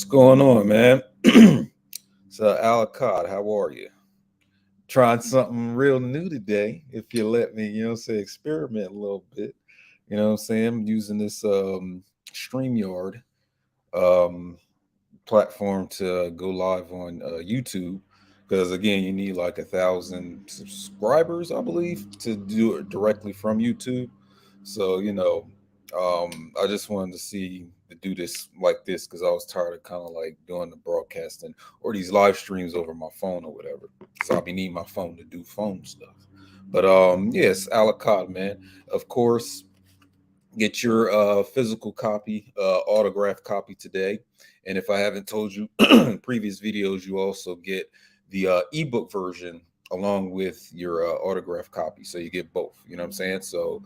Going on, man? So, Alchad, how are you? Trying something real new today, if you let me, say experiment a little bit. I'm using this StreamYard um, platform to go live on YouTube because, again, you need like 1,000 subscribers, I believe, to do it directly from YouTube. So, I just wanted to see to do this like this because I was tired of kind of like doing the broadcasting or these live streams over my phone or whatever. So I'll be needing my phone to do phone stuff. But yes, Alacott, man. Of course, get your physical copy, autograph copy today. And if I haven't told you in previous videos, you also get the ebook version along with your autograph copy. So you get both. You know what I'm saying? So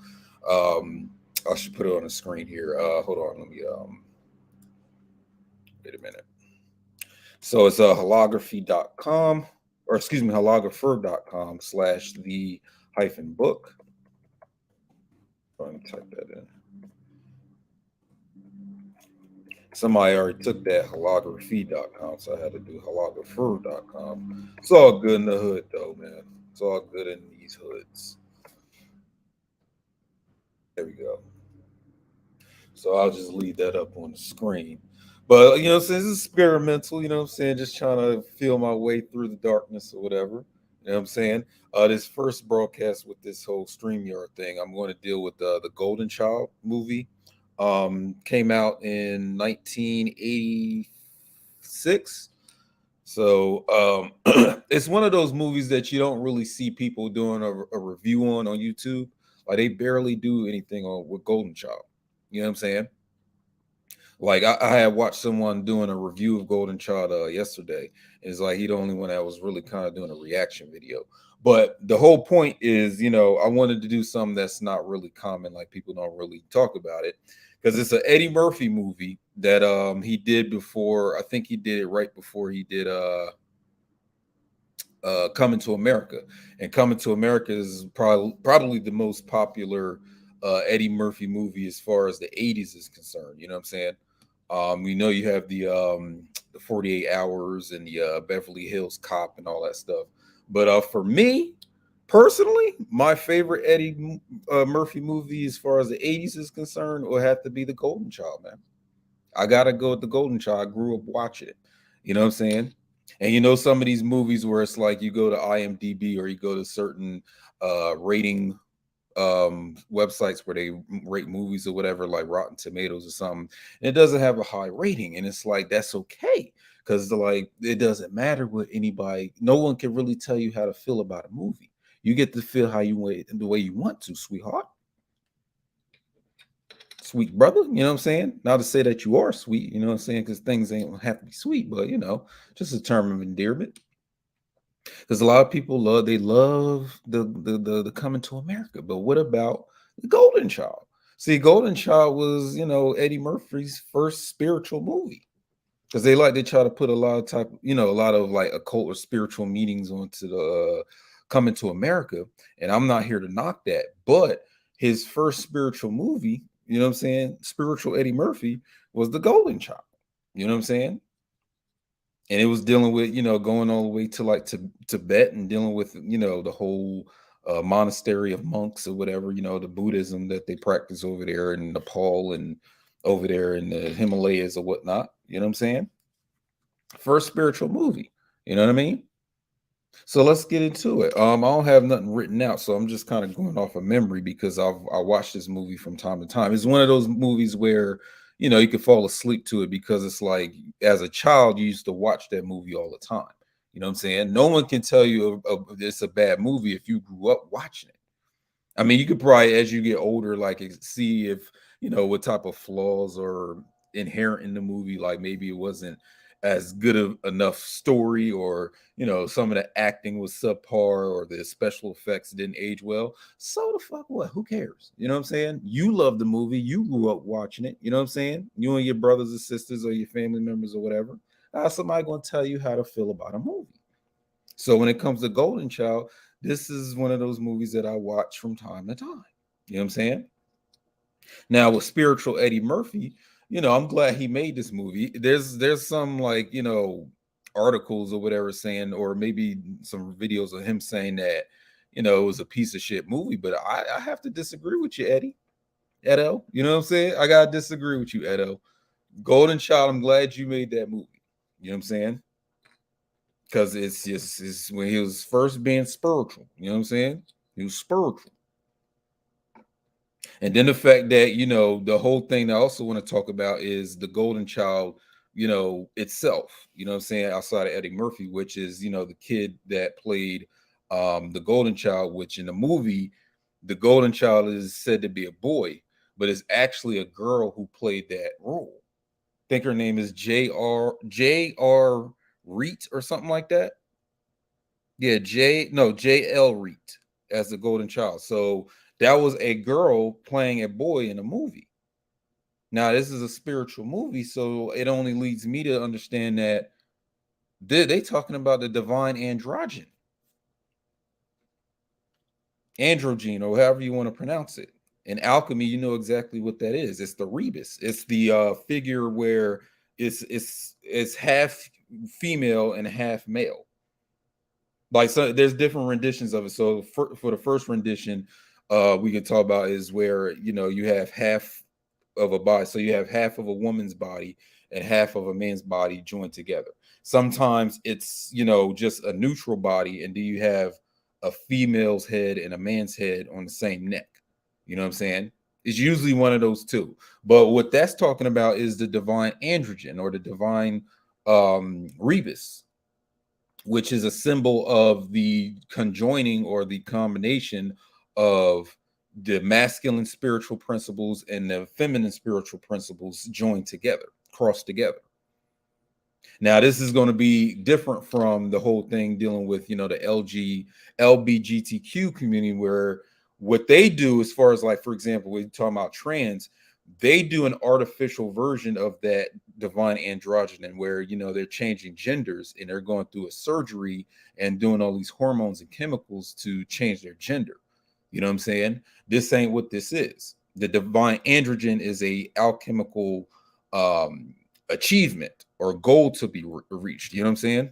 um, I should put it on the screen here. Hold on, let me wait a minute. So it's holography.com, or excuse me, holographer.com/the-book. Trying to type that in. Somebody already took that holography.com, so I had to do holographer.com. It's all good in the hood, though, man. It's all good in these hoods. There we go. So I'll just leave that up on the screen. But since it's experimental, you know what I'm saying, just trying to feel my way through the darkness or whatever. You know what I'm saying? This first broadcast with this whole StreamYard thing, I'm going to deal with the Golden Child movie. Came out in 1986. So it's one of those movies that you don't really see people doing a review on YouTube. Like they barely do anything on with Golden Child. You know what I'm saying? Like I had watched someone doing a review of Golden Child yesterday. It's like he the only one that was really kind of doing a reaction video. But the whole point is, I wanted to do something that's not really common, like people don't really talk about it, because it's an Eddie Murphy movie that he did before. I think he did it right before he did Coming to America, and Coming to America is probably the most popular Eddie Murphy movie as far as the '80s is concerned. You know what I'm saying? We know you have the 48 Hours and the Beverly Hills Cop and all that stuff, but for me personally, my favorite Eddie Murphy movie as far as the '80s is concerned will have to be The Golden Child, man. I gotta go with The Golden Child. I grew up watching it. You know what I'm saying? And some of these movies where it's like you go to IMDb or you go to certain rating websites where they rate movies or whatever, like Rotten Tomatoes or something, and it doesn't have a high rating. And it's like that's okay. Because like it doesn't matter what anybody, no one can really tell you how to feel about a movie. You get to feel how you want the way you want to, sweetheart. Sweet brother, you know what I'm saying? Not to say that you are sweet, you know what I'm saying? Because things ain't have to be sweet, but just a term of endearment. Because a lot of people love the Coming to America, but what about the Golden Child? See, Golden Child was Eddie Murphy's first spiritual movie because they try to put a lot of a lot of like occult or spiritual meanings onto the Coming to America, and I'm not here to knock that, but his first spiritual movie, you know what I'm saying, spiritual Eddie Murphy, was the Golden Child. You know what I'm saying? And it was dealing with going all the way to like to Tibet and dealing with the whole monastery of monks or whatever, the Buddhism that they practice over there in Nepal and over there in the Himalayas or whatnot. You know what I'm saying? First spiritual movie. You know what I mean? So let's get into it. I don't have nothing written out, so I'm just kind of going off of memory because I watched this movie from time to time. It's one of those movies where you could fall asleep to it because it's like as a child you used to watch that movie all the time. You know what I'm saying? No one can tell you it's a bad movie if you grew up watching it. I mean, you could probably as you get older, like see if what type of flaws are inherent in the movie. Like maybe it wasn't as good of enough story, or some of the acting was subpar, or the special effects didn't age well. So the fuck what? Who cares? You know what I'm saying? You love the movie. You grew up watching it. You know what I'm saying? You and your brothers and sisters or your family members or whatever. Somebody gonna tell you how to feel about a movie. So when it comes to Golden Child, this is one of those movies that I watch from time to time. You know what I'm saying? Now with spiritual Eddie Murphy, I'm glad he made this movie. There's some, like, articles or whatever saying, or maybe some videos of him saying that, it was a piece of shit movie. But I have to disagree with you, Edo. You know what I'm saying? I gotta disagree with you, Edo. Golden Child, I'm glad you made that movie. You know what I'm saying? Because it's when he was first being spiritual. You know what I'm saying? He was spiritual. And then the fact that, the whole thing I also want to talk about is the Golden Child, itself, what I'm saying, outside of Eddie Murphy, which is, the kid that played the Golden Child, which in the movie, the Golden Child is said to be a boy, but it's actually a girl who played that role. I think her name is J.R. Reet or something like that. Yeah, J.L. Reet as the Golden Child. So that was a girl playing a boy in a movie. Now, this is a spiritual movie, so it only leads me to understand that they talking about the divine androgen, or however you want to pronounce it. In alchemy, you know exactly what that is. It's the rebus. It's the figure where it's half female and half male. Like, so there's different renditions of it. So for the first rendition, we can talk about is where, you have half of a body. So you have half of a woman's body and half of a man's body joined together. Sometimes it's, just a neutral body, and do you have a female's head and a man's head on the same neck? You know what I'm saying? It's usually one of those two. But what that's talking about is the divine androgen, or the divine rebus, which is a symbol of the conjoining or the combination of the masculine spiritual principles and the feminine spiritual principles joined together, crossed together. Now, this is going to be different from the whole thing dealing with, the LBGTQ community, where what they do, as far as, like, for example, we're talking about trans, they do an artificial version of that divine androgen, where, they're changing genders and they're going through a surgery and doing all these hormones and chemicals to change their gender. You know what I'm saying? This ain't what this is. The divine androgen is a alchemical achievement or goal to be reached. You know what I'm saying?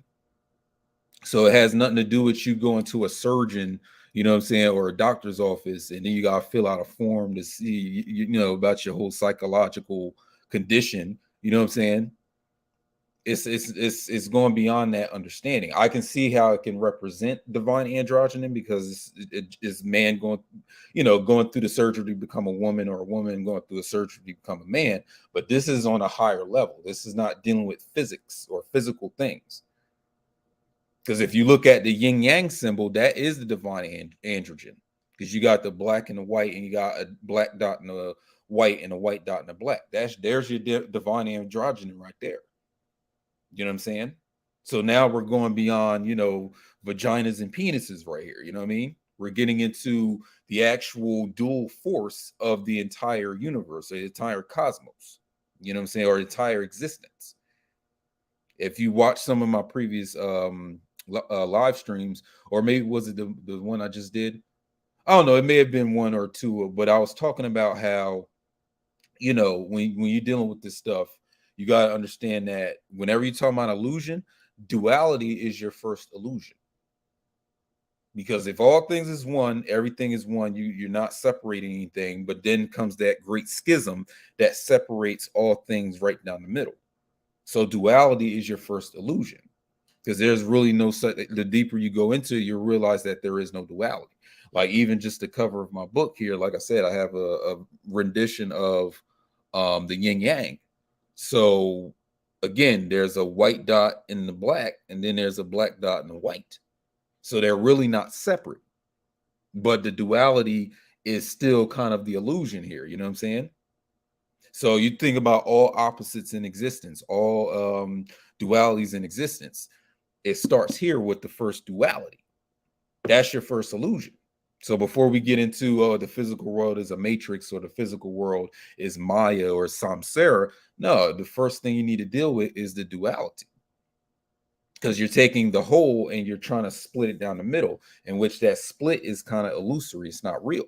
So it has nothing to do with you going to a surgeon, what I'm saying, or a doctor's office, and then you got to fill out a form to see, about your whole psychological condition. You know what I'm saying? It's going beyond that understanding. I can see how it can represent divine androgyny, because it's man going, going through the surgery to become a woman, or a woman going through the surgery to become a man. But this is on a higher level. This is not dealing with physics or physical things. Because if you look at the yin yang symbol, that is the divine androgen. Because you got the black and the white, and you got a black dot and a white, and a white dot and a black. There's your divine androgen right there. You know what I'm saying? So now we're going beyond, vaginas and penises right here. You know what I mean? We're getting into the actual dual force of the entire universe, the entire cosmos. You know what I'm saying? Or entire existence. If you watch some of my previous live streams, or maybe was it the one I just did? I don't know. It may have been one or two, but I was talking about how, when you're dealing with this stuff, you got to understand that whenever you're talking about illusion, duality is your first illusion. Because if all things is one, everything is one, you're not separating anything. But then comes that great schism that separates all things right down the middle. So duality is your first illusion, because there's really no such. The deeper you go into it, you'll realize that there is no duality. Like, even just the cover of my book here, like I said, I have a rendition of the yin yang. So again, there's a white dot in the black, and then there's a black dot in the white. So they're really not separate, but the duality is still kind of the illusion here. You know what I'm saying? So you think about all opposites in existence, all dualities in existence. It starts here with the first duality. That's your first illusion. So before we get into the physical world is a matrix, or the physical world is Maya or samsara, no, the first thing you need to deal with is the duality. Because you're taking the whole and you're trying to split it down the middle, in which that split is kind of illusory. It's not real.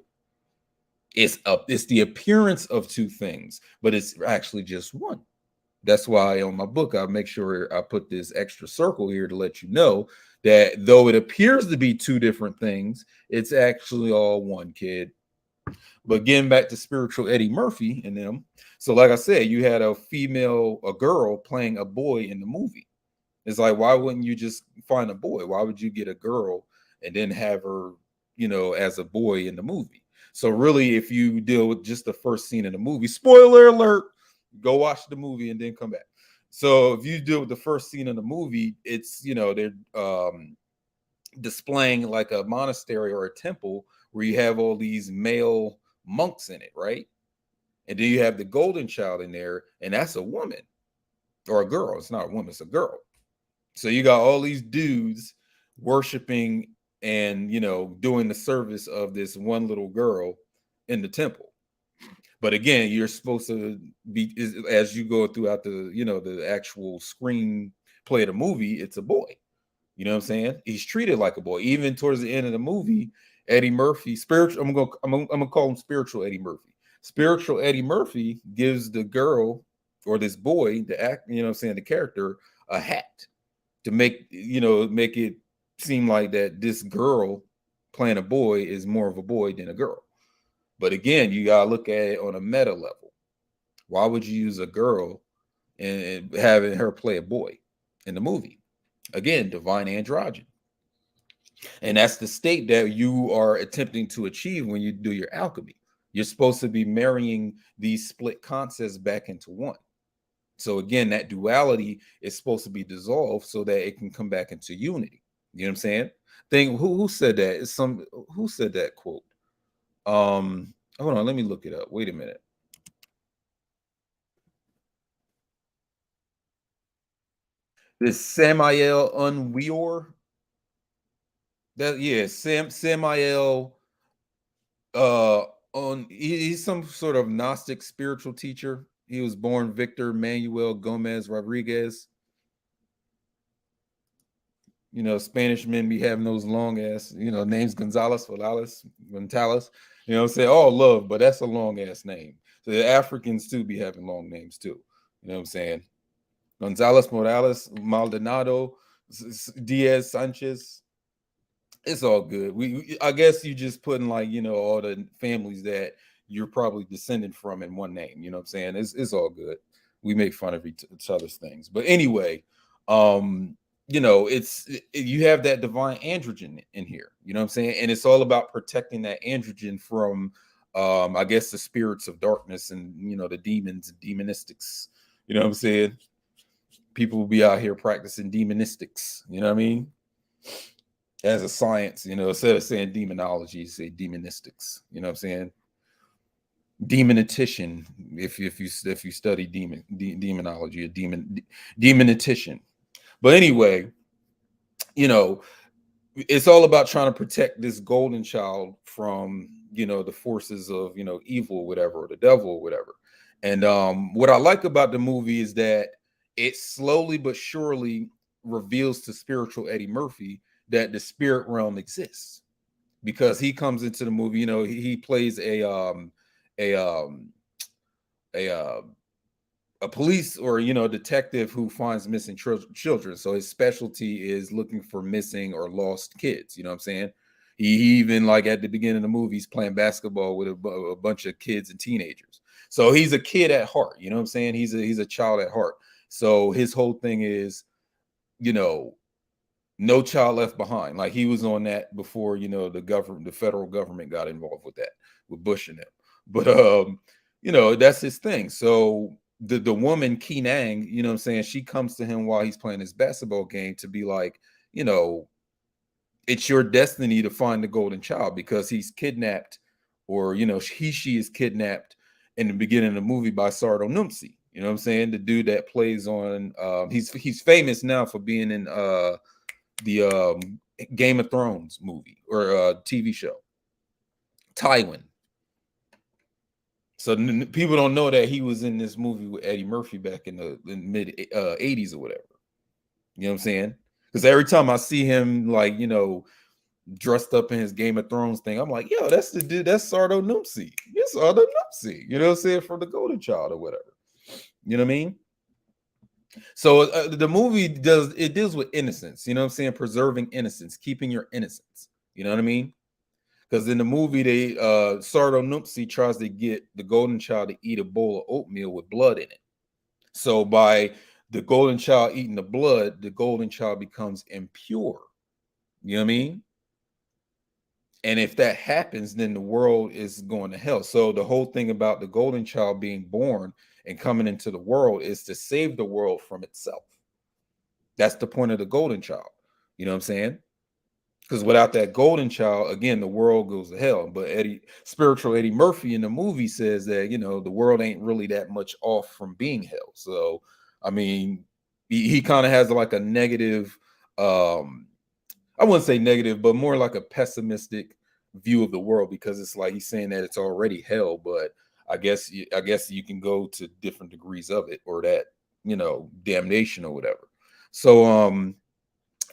It's the appearance of two things, but it's actually just one. That's why on my book I make sure I put this extra circle here to let you know that though it appears to be two different things, it's actually all one, kid. But getting back to spiritual Eddie Murphy and them, so like I said, you had a girl playing a boy in the movie. It's like, why wouldn't you just find a boy? Why would you get a girl and then have her, as a boy in the movie? So really, if you deal with just the first scene in the movie, spoiler alert, go watch the movie and then come back. So if you deal with the first scene in the movie, it's they're displaying like a monastery or a temple where you have all these male monks in it, right? And then you have the golden child in there, and that's a woman or a girl. It's not a woman, it's a girl. So you got all these dudes worshiping and doing the service of this one little girl in the temple. But again, you're supposed to be as you go throughout the actual screen play of the movie, it's a boy. You know what I'm saying? He's treated like a boy. Even towards the end of the movie, Eddie Murphy, spiritual. I'm gonna call him spiritual Eddie Murphy. Spiritual Eddie Murphy gives the girl or this boy, the act, the character, a hat to make it seem like that this girl playing a boy is more of a boy than a girl. But again, you gotta look at it on a meta level. Why would you use a girl and having her play a boy in the movie? Again, divine androgyny. And that's the state that you are attempting to achieve when you do your alchemy. You're supposed to be marrying these split concepts back into one. So again, that duality is supposed to be dissolved so that it can come back into unity. You know what I'm saying? Think who said that? It's some who said that quote. Hold on, let me look it up. Wait a minute. This Samael Unweor. That yeah, Samael he's some sort of Gnostic spiritual teacher. He was born Victor Manuel Gomez Rodriguez. Spanish men be having those long ass, names Gonzalez, Morales, Gonzalez. I'm saying? All love, but that's a long ass name. So the Africans too be having long names too. You know what I'm saying? Gonzalez Morales, Maldonado, Diaz Sanchez. It's all good. I guess you just putting like all the families that you're probably descended from in one name. You know what I'm saying? It's all good. We make fun of each other's things, but anyway, you have that divine androgen in here. You know what I'm saying? And it's all about protecting that androgen from, I guess, the spirits of darkness and the demons and demonistics. You know what I'm saying? People will be out here practicing demonistics. You know what I mean? As a science, instead of saying demonology, say demonistics. You know what I'm saying? Demonetician, if you study demonology, a demonetician. But anyway, you know, it's all about trying to protect this golden child from the forces of evil, or whatever, or the devil, or whatever. And what I like about the movie is that it slowly but surely reveals to spiritual Eddie Murphy that the spirit realm exists, because he comes into the movie. He plays a um a police or detective who finds missing children. So his specialty is looking for missing or lost kids. You know what I'm saying? He even, like, at the beginning of the movie, he's playing basketball with a bunch of kids and teenagers. So he's a kid at heart. You know what I'm saying? He's a child at heart. So his whole thing is, you know, no child left behind. Like, he was on that before, the federal government got involved with that, with Bush and them. But that's his thing. So the woman Kenang, you know what I'm saying, she comes to him while he's playing his basketball game to be like, it's your destiny to find the golden child, because he's kidnapped, or she is kidnapped in the beginning of the movie by Sardo Numsi. You know what I'm saying? The dude that plays on he's famous now for being in the Game of Thrones movie or TV show, Tywin. So people don't know that he was in this movie with Eddie Murphy back in the mid 80s or whatever. You know what I'm saying? Because every time I see him, like, dressed up in his Game of Thrones thing. I'm like, yo, that's the dude, that's Sardo Noopsy. It's Sardo Noopsy, you know what I'm saying, from the Golden Child or whatever. You know what I mean? So the movie deals with innocence, you know what I'm saying? Preserving innocence, keeping your innocence. You know what I mean? Because in the movie, they Sardo Noopsy tries to get the Golden Child to eat a bowl of oatmeal with blood in it. So by the Golden Child eating the blood, the Golden Child becomes impure. You know what I mean? And if that happens, then the world is going to hell. So the whole thing about the Golden Child being born and coming into the world is to save the world from itself. That's the point of the Golden Child. You know what I'm saying? Because without that Golden Child, again, the world goes to hell. But spiritual Eddie Murphy in the movie says that, you know, the world ain't really that much off from being hell. So, I mean, he kind of has like a negative, I wouldn't say negative, but more like a pessimistic view of the world, because it's like he's saying that it's already hell, but I guess you can go to different degrees of it, or that, you know, damnation or whatever. So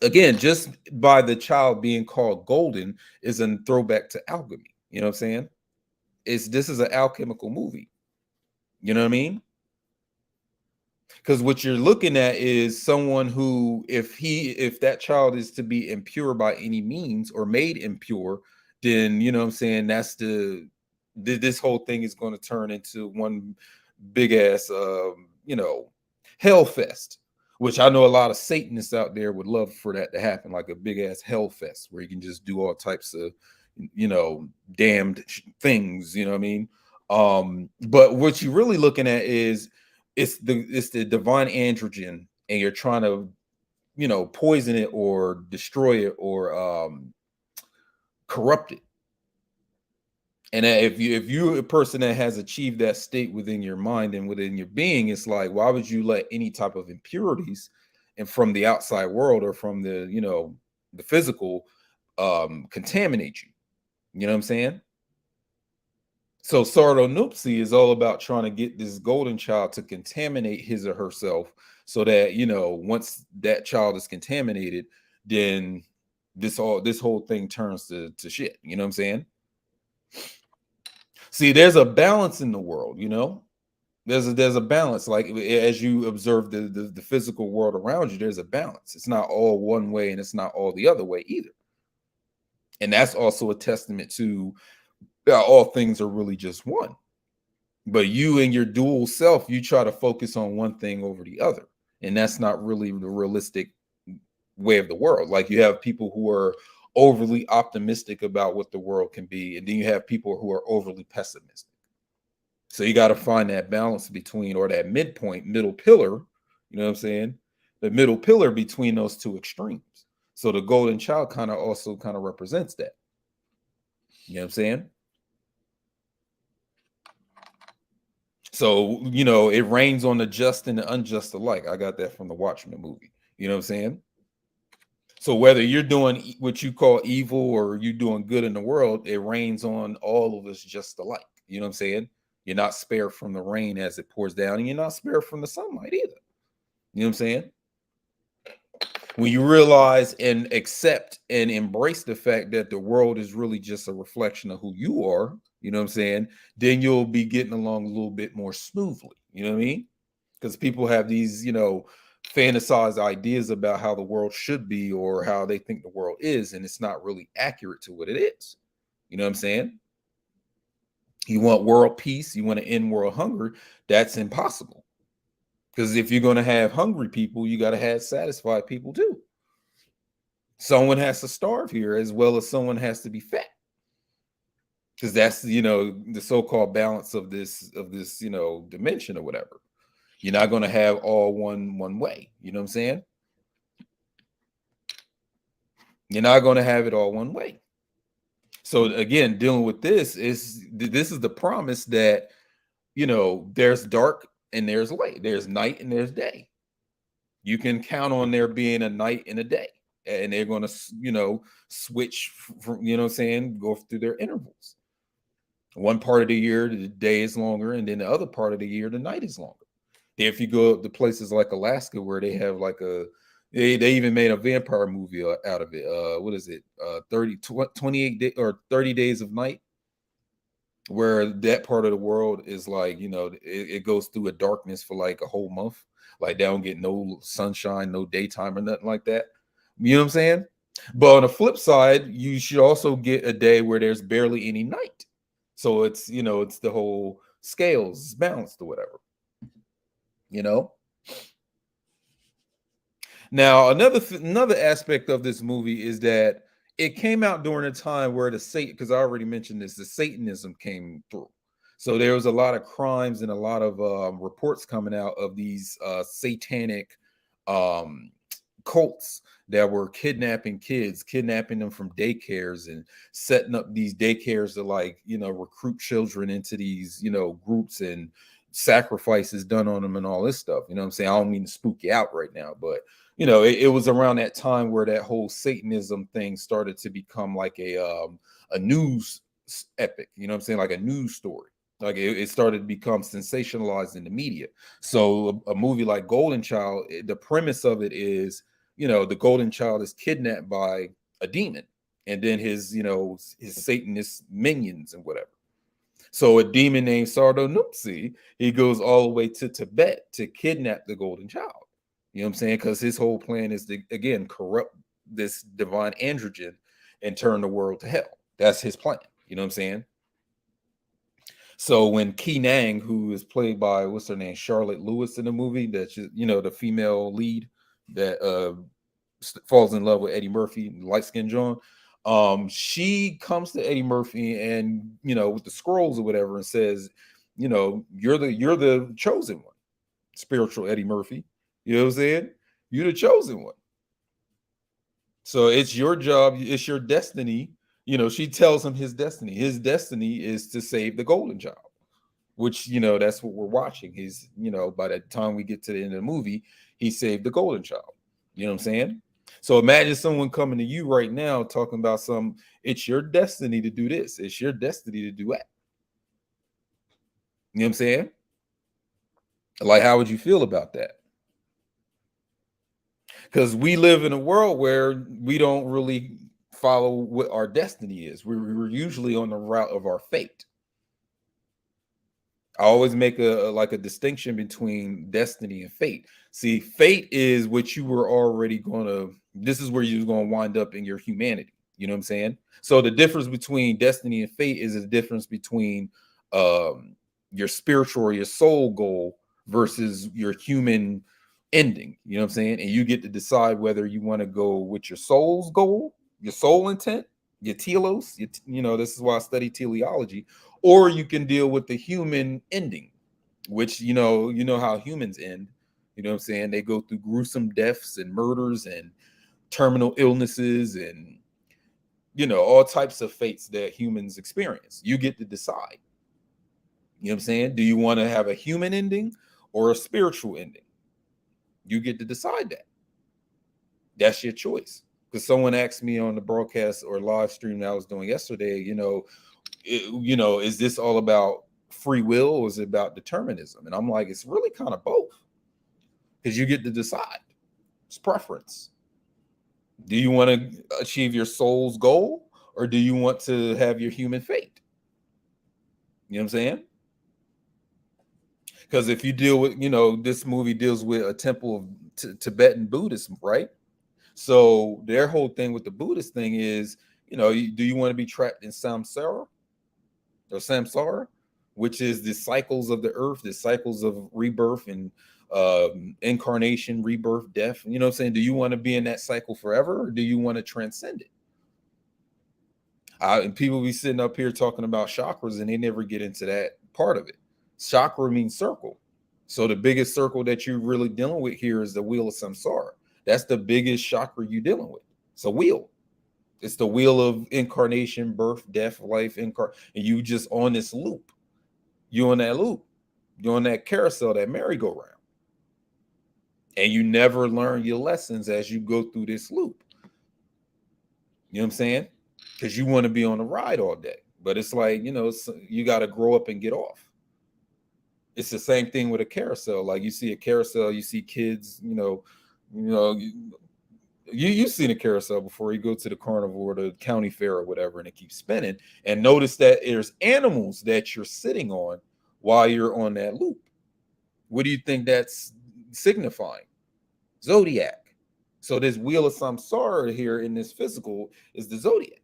again, just by the child being called golden is a throwback to alchemy. You know what I'm saying? This is an alchemical movie. You know what I mean? Because what you're looking at is someone who, if that child is to be impure by any means or made impure, then, you know what I'm saying, that's this whole thing is going to turn into one big ass you know, hell fest, which I know a lot of Satanists out there would love for that to happen, like a big ass hell fest where you can just do all types of, you know, damned things, you know what I mean? But what you're really looking at is it's the divine androgen, and you're trying to, you know, poison it or destroy it or corrupt it. And if you're a person that has achieved that state within your mind and within your being, it's like, why would you let any type of impurities and from the outside world or from the, you know, the physical contaminate you? You know what I'm saying? So Sardo Noopsy is all about trying to get this golden child to contaminate his or herself, so that, you know, once that child is contaminated, then this whole thing turns to shit. You know what I'm saying? See, there's a balance in the world, you know. There's a balance. Like as you observe the physical world around you, there's a balance. It's not all one way and it's not all the other way either. And that's also a testament to all things are really just one. But you and your dual self, you try to focus on one thing over the other. And that's not really the realistic way of the world. Like you have people who are overly optimistic about what the world can be, and then you have people who are overly pessimistic. So you got to find that balance between, or that midpoint, middle pillar, you know what I'm saying? The middle pillar between those two extremes. So the golden child kind of also kind of represents that. You know what I'm saying? So, you know, it rains on the just and the unjust alike. I got that from the Watchmen movie. You know what I'm saying? So whether you're doing what you call evil or you're doing good in the world, it rains on all of us just alike. You know what I'm saying? You're not spared from the rain as it pours down, and you're not spared from the sunlight either. You know what I'm saying? When you realize and accept and embrace the fact that the world is really just a reflection of who you are, you know what I'm saying, then you'll be getting along a little bit more smoothly. You know what I mean? Because people have these, you know, fantasized ideas about how the world should be or how they think the world is, and it's not really accurate to what it is. You know what I'm saying? You want world peace, you want to end world hunger. That's impossible. Because if you're going to have hungry people, you got to have satisfied people too. Someone has to starve here as well as someone has to be fat. Because that's, you know, the so-called balance of this, you know, dimension or whatever. You're not going to have all one way. You know what I'm saying? You're not going to have it all one way. So again, dealing with this is the promise that, you know, there's dark and there's light, there's night and there's day. You can count on there being a night and a day, and they're going to, you know, switch from, you know what I'm saying, go through their intervals. One part of the year the day is longer, and then the other part of the year the night is longer. If you go to places like Alaska where they have like a They even made a vampire movie out of it. What is it? 28 day, or 30 days of night, where that part of the world is like, it goes through a darkness for like a whole month. Like they don't get no sunshine, no daytime or nothing like that. You know what I'm saying? But on the flip side, you should also get a day where there's barely any night. So it's the whole scales is balanced or whatever, you know? Now, another aspect of this movie is that it came out during a time where the Satan, because I already mentioned this, the Satanism came through. So there was a lot of crimes and a lot of reports coming out of these satanic um, cults that were kidnapping kids, kidnapping them from daycares and setting up these daycares to like, recruit children into these, groups and sacrifices done on them and all this stuff. You know what I'm saying? I don't mean to spook you out right now, but it was around that time where that whole Satanism thing started to become like a news epic, you know what I'm saying? Like a news story. Like it started to become sensationalized in the media. So a movie like Golden Child, the premise of it is, the Golden Child is kidnapped by a demon, and then his Satanist minions and whatever. So a demon named Sardo Nupsi, he goes all the way to Tibet to kidnap the Golden Child. You know what I'm saying? Because his whole plan is to, again, corrupt this divine androgen and turn the world to hell. That's his plan. You know what I'm saying? So when Ki Nang, who is played by, what's her name, Charlotte Lewis in the movie, that's the female lead that falls in love with Eddie Murphy, light skinned John. She comes to Eddie Murphy and with the scrolls or whatever and says, you're the chosen one, spiritual Eddie Murphy. You know what I'm saying? You're the chosen one. So it's your job, it's your destiny. She tells him his destiny. His destiny is to save the Golden Child, which that's what we're watching. He's by the time we get to the end of the movie, he saved the Golden Child. You know what I'm saying? So imagine someone coming to you right now talking about it's your destiny to do this, it's your destiny to do that. You know what I'm saying? Like, how would you feel about that? Because we live in a world where we don't really follow what our destiny is. We're usually on the route of our fate. I always make a distinction between destiny and fate. See, fate is what you were already this is where you're going to wind up in your humanity. You know what I'm saying? So the difference between destiny and fate is a difference between your spiritual or your soul goal versus your human ending. You know what I'm saying? And you get to decide whether you want to go with your soul's goal, your soul intent, your telos. This is why I study teleology. Or you can deal with the human ending, which how humans end. You know what I'm saying? They go through gruesome deaths and murders and terminal illnesses and all types of fates that humans experience. You get to decide. You know what I'm saying? Do you want to have a human ending or a spiritual ending? You get to decide that. That's your choice. Because someone asked me on the broadcast or live stream that I was doing yesterday, is this all about free will or is it about determinism? And I'm like, it's really kind of both. Because you get to decide. It's preference. Do you want to achieve your soul's goal or do you want to have your human fate? You know what I'm saying? Because if you deal with, this movie deals with a temple of Tibetan Buddhism, right? So their whole thing with the Buddhist thing is, do you want to be trapped in samsara, which is the cycles of the earth, the cycles of rebirth and incarnation, rebirth, death? You know what I'm saying? Do you want to be in that cycle forever or do you want to transcend it? And people be sitting up here talking about chakras and they never get into that part of it. Chakra means circle. So the biggest circle that you're really dealing with here is the wheel of samsara. That's the biggest chakra you're dealing with. It's a wheel. It's the wheel of incarnation, birth, death, life, and you just on this loop. You're on that loop. You're on that carousel, that merry-go-round. And you never learn your lessons as you go through this loop. You know what I'm saying? Because you want to be on the ride all day. But it's like, you got to grow up and get off. It's the same thing with a carousel. Like you see a carousel, you see kids, You know, you've seen a carousel before. You go to the carnival or the county fair or whatever, and it keeps spinning. And notice that there's animals that you're sitting on while you're on that loop. What do you think that's signifying? Zodiac. So this wheel of samsara here in this physical is the zodiac.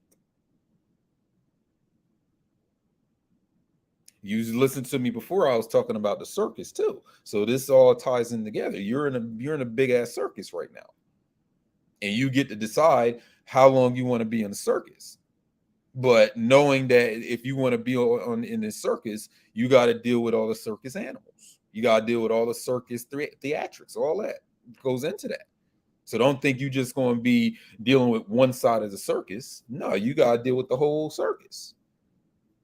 You listened to me before. I was talking about the circus too. So this all ties in together. You're in a big ass circus right now, and you get to decide how long you want to be in the circus. But knowing that if you want to be on in this circus, you got to deal with all the circus animals. You got to deal with all the circus theatrics. All that goes into that. So don't think you just going to be dealing with one side of the circus. No, you got to deal with the whole circus.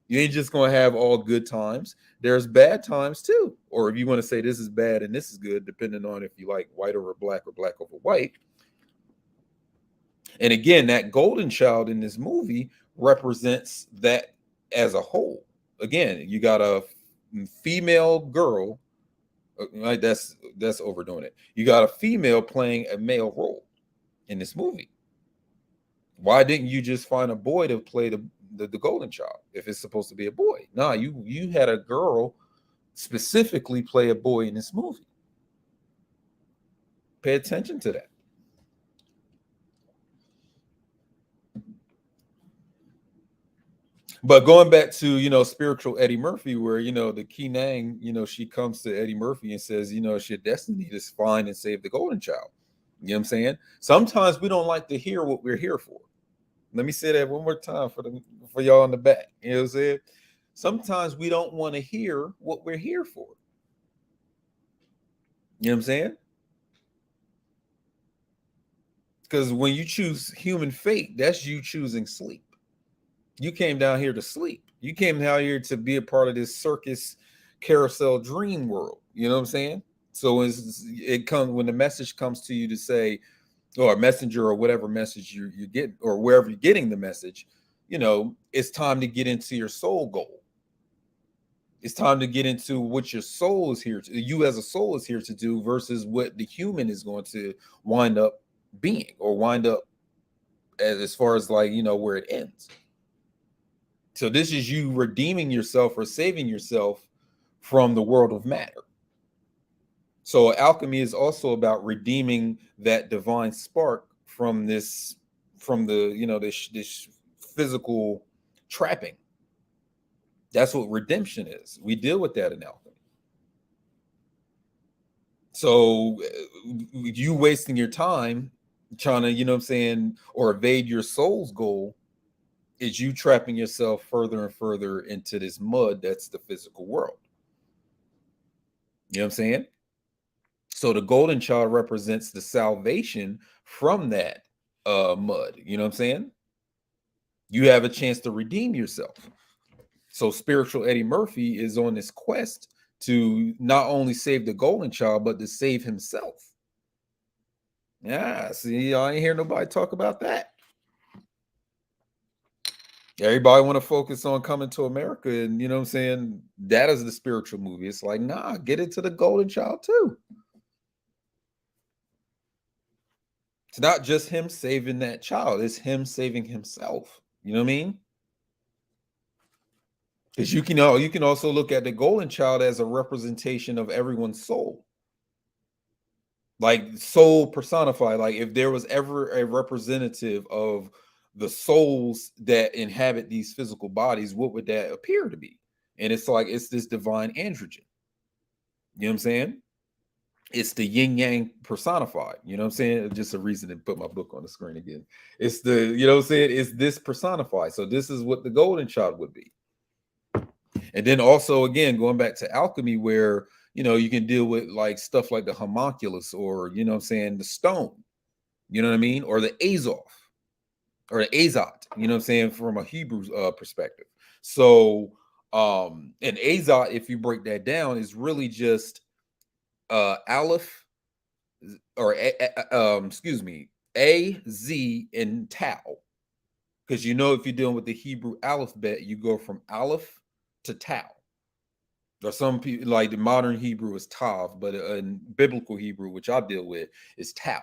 You ain't just going to have all good times. There's bad times too. Or if you want to say this is bad and this is good, depending on if you like white over black or black over white. And again, that golden child in this movie represents that as a whole. Again, you got a female girl, right? That's overdoing it. You got a female playing a male role in this movie. Why didn't you just find a boy to play the golden child if it's supposed to be a boy? Nah, you had a girl specifically play a boy in this movie. Pay attention to that. But going back to spiritual Eddie Murphy, where the Key Nang, she comes to Eddie Murphy and says, it's your destiny to find and save the golden child. You know what I'm saying? Sometimes we don't like to hear what we're here for. Let me say that one more time for y'all in the back. You know what I'm saying? Sometimes we don't want to hear what we're here for. You know what I'm saying? Because when you choose human fate, that's you choosing sleep. You came down here to sleep. You came down here to be a part of this circus carousel dream world. You know what I'm saying? So when the message comes to you to say, or a messenger or whatever message you get, or wherever you're getting the message, it's time to get into your soul goal. It's time to get into what your soul is here to, you as a soul is here to do versus what the human is going to wind up being or wind up as far as where it ends. So this is you redeeming yourself or saving yourself from the world of matter. So alchemy is also about redeeming that divine spark from the this physical trapping. That's what redemption is. We deal with that in alchemy. So you wasting your time trying to, or evade your soul's goal is you trapping yourself further and further into this mud that's the physical world. You know what I'm saying? So the golden child represents the salvation from that mud. You know what I'm saying? You have a chance to redeem yourself. So spiritual Eddie Murphy is on this quest to not only save the golden child, but to save himself. Yeah, see, I ain't hear nobody talk about that. Everybody want to focus on Coming to America, and you know what I'm saying? That is the spiritual movie. It's like, nah, get into the golden child too. It's not just him saving that child, it's him saving himself. You know what I mean? Because you can also look at the golden child as a representation of everyone's soul. Like soul personified. Like if there was ever a representative of the souls that inhabit these physical bodies, what would that appear to be? And it's like it's this divine androgen. You know what I'm saying? It's the yin yang personified. You know what I'm saying? Just a reason to put my book on the screen again. It's you know what I'm saying? It's this personified. So this is what the golden child would be. And then also, again, going back to alchemy, where you can deal with like stuff like the homunculus, or what I'm saying, the stone, you know what I mean, or the azov, or the azot, you know what I'm saying, from a Hebrew perspective. So an azot, if you break that down, is really just aleph, or excuse me, a, z, and tau. Because if you're dealing with the Hebrew alphabet, you go from aleph to tau. Or some people like the modern Hebrew is tav, but in biblical Hebrew, which I deal with, is tau.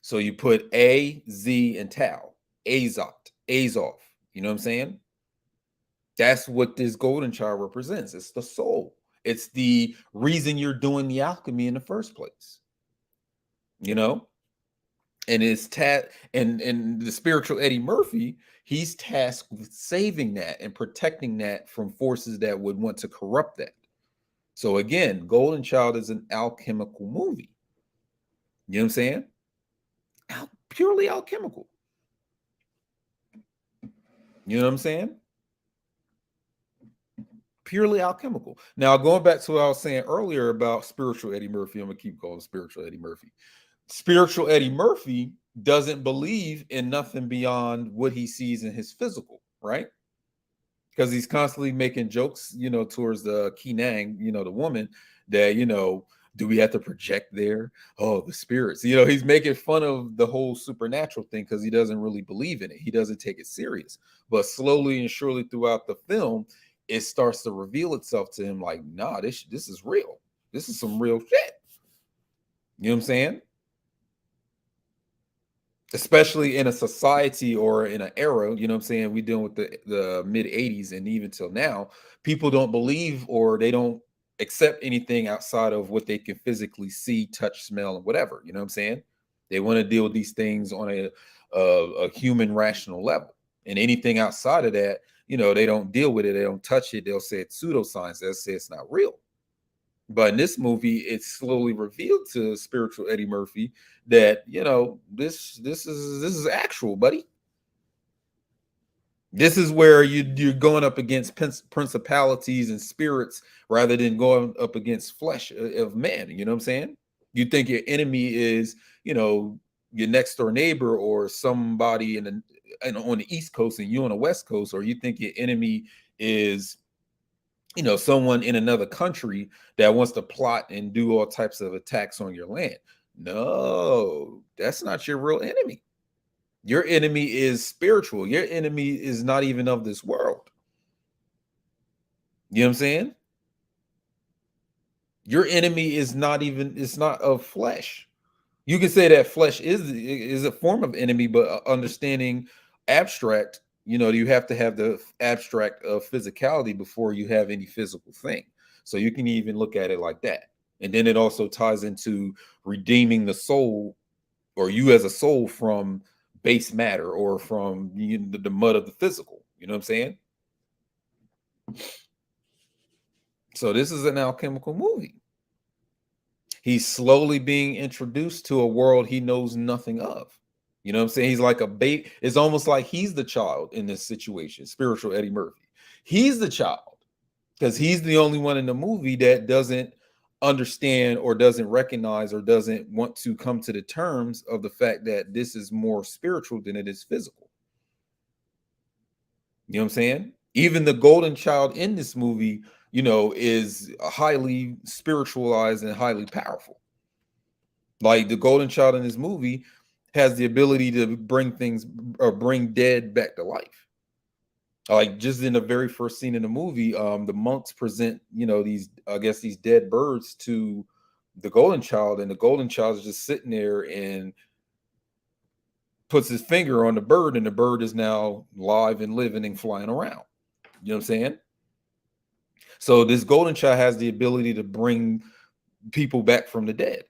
So you put A, Z, and tau, azot, azov. You know what I'm saying? That's what this golden child represents. It's the soul. It's the reason you're doing the alchemy in the first place. You know, and it's and the spiritual Eddie Murphy, he's tasked with saving that and protecting that from forces that would want to corrupt that. So again, Golden Child is an alchemical movie. You know what I'm saying? Purely alchemical. You know what I'm saying? Purely alchemical. Now, going back to what I was saying earlier about spiritual Eddie Murphy, I'm gonna keep calling spiritual Eddie Murphy. Spiritual Eddie Murphy doesn't believe in nothing beyond what he sees in his physical, right? Because he's constantly making jokes, you know, towards the Kinang, you know, the woman that, you know, do we have to project there? Oh, the spirits. You know, he's making fun of the whole supernatural thing because he doesn't really believe in it. He doesn't take it serious. But slowly and surely throughout the film, it starts to reveal itself to him like, nah, this is real. This is some real shit. You know what I'm saying? Especially in a society or in an era, you know what I'm saying? We dealing with the mid 80s and even till now, people don't believe or they don't accept anything outside of what they can physically see, touch, smell, and whatever. You know what I'm saying? They want to deal with these things on a human rational level. And anything outside of that, you know, they don't deal with it, they don't touch it, they'll say it's pseudoscience, they'll say it's not real. But in this movie, it's slowly revealed to spiritual Eddie Murphy that, you know, this is actual, buddy. This is where you're going up against principalities and spirits rather than going up against flesh of man. You know what I'm saying? You think your enemy is, you know, your next door neighbor or somebody on the East Coast and you on the West Coast, or you think your enemy is, you know, someone in another country that wants to plot and do all types of attacks on your land. No, that's not your real enemy. Your enemy is spiritual. Your enemy is not even of this world. You know what I'm saying? Your enemy is not even, it's not of flesh. You can say that flesh is a form of enemy, but understanding abstract, you know, you have to have the abstract of physicality before you have any physical thing. So you can even look at it like that. And then it also ties into redeeming the soul or you as a soul from base matter or from the mud of the physical. You know what I'm saying? So this is an alchemical movie. He's slowly being introduced to a world he knows nothing of. You know what I'm saying? He's like a baby. It's almost like he's the child in this situation, spiritual Eddie Murphy. He's the child because he's the only one in the movie that doesn't understand or doesn't recognize or doesn't want to come to the terms of the fact that this is more spiritual than it is physical. You know what I'm saying? Even the golden child in this movie, you know, is highly spiritualized and highly powerful. Like the golden child in this movie has the ability to bring things or bring dead back to life. Like just in the very first scene in the movie, the monks present, you know, these, I guess, these dead birds to the golden child, and the golden child is just sitting there and puts his finger on the bird, and the bird is now live and living and flying around. You know what I'm saying? So this golden child has the ability to bring people back from the dead,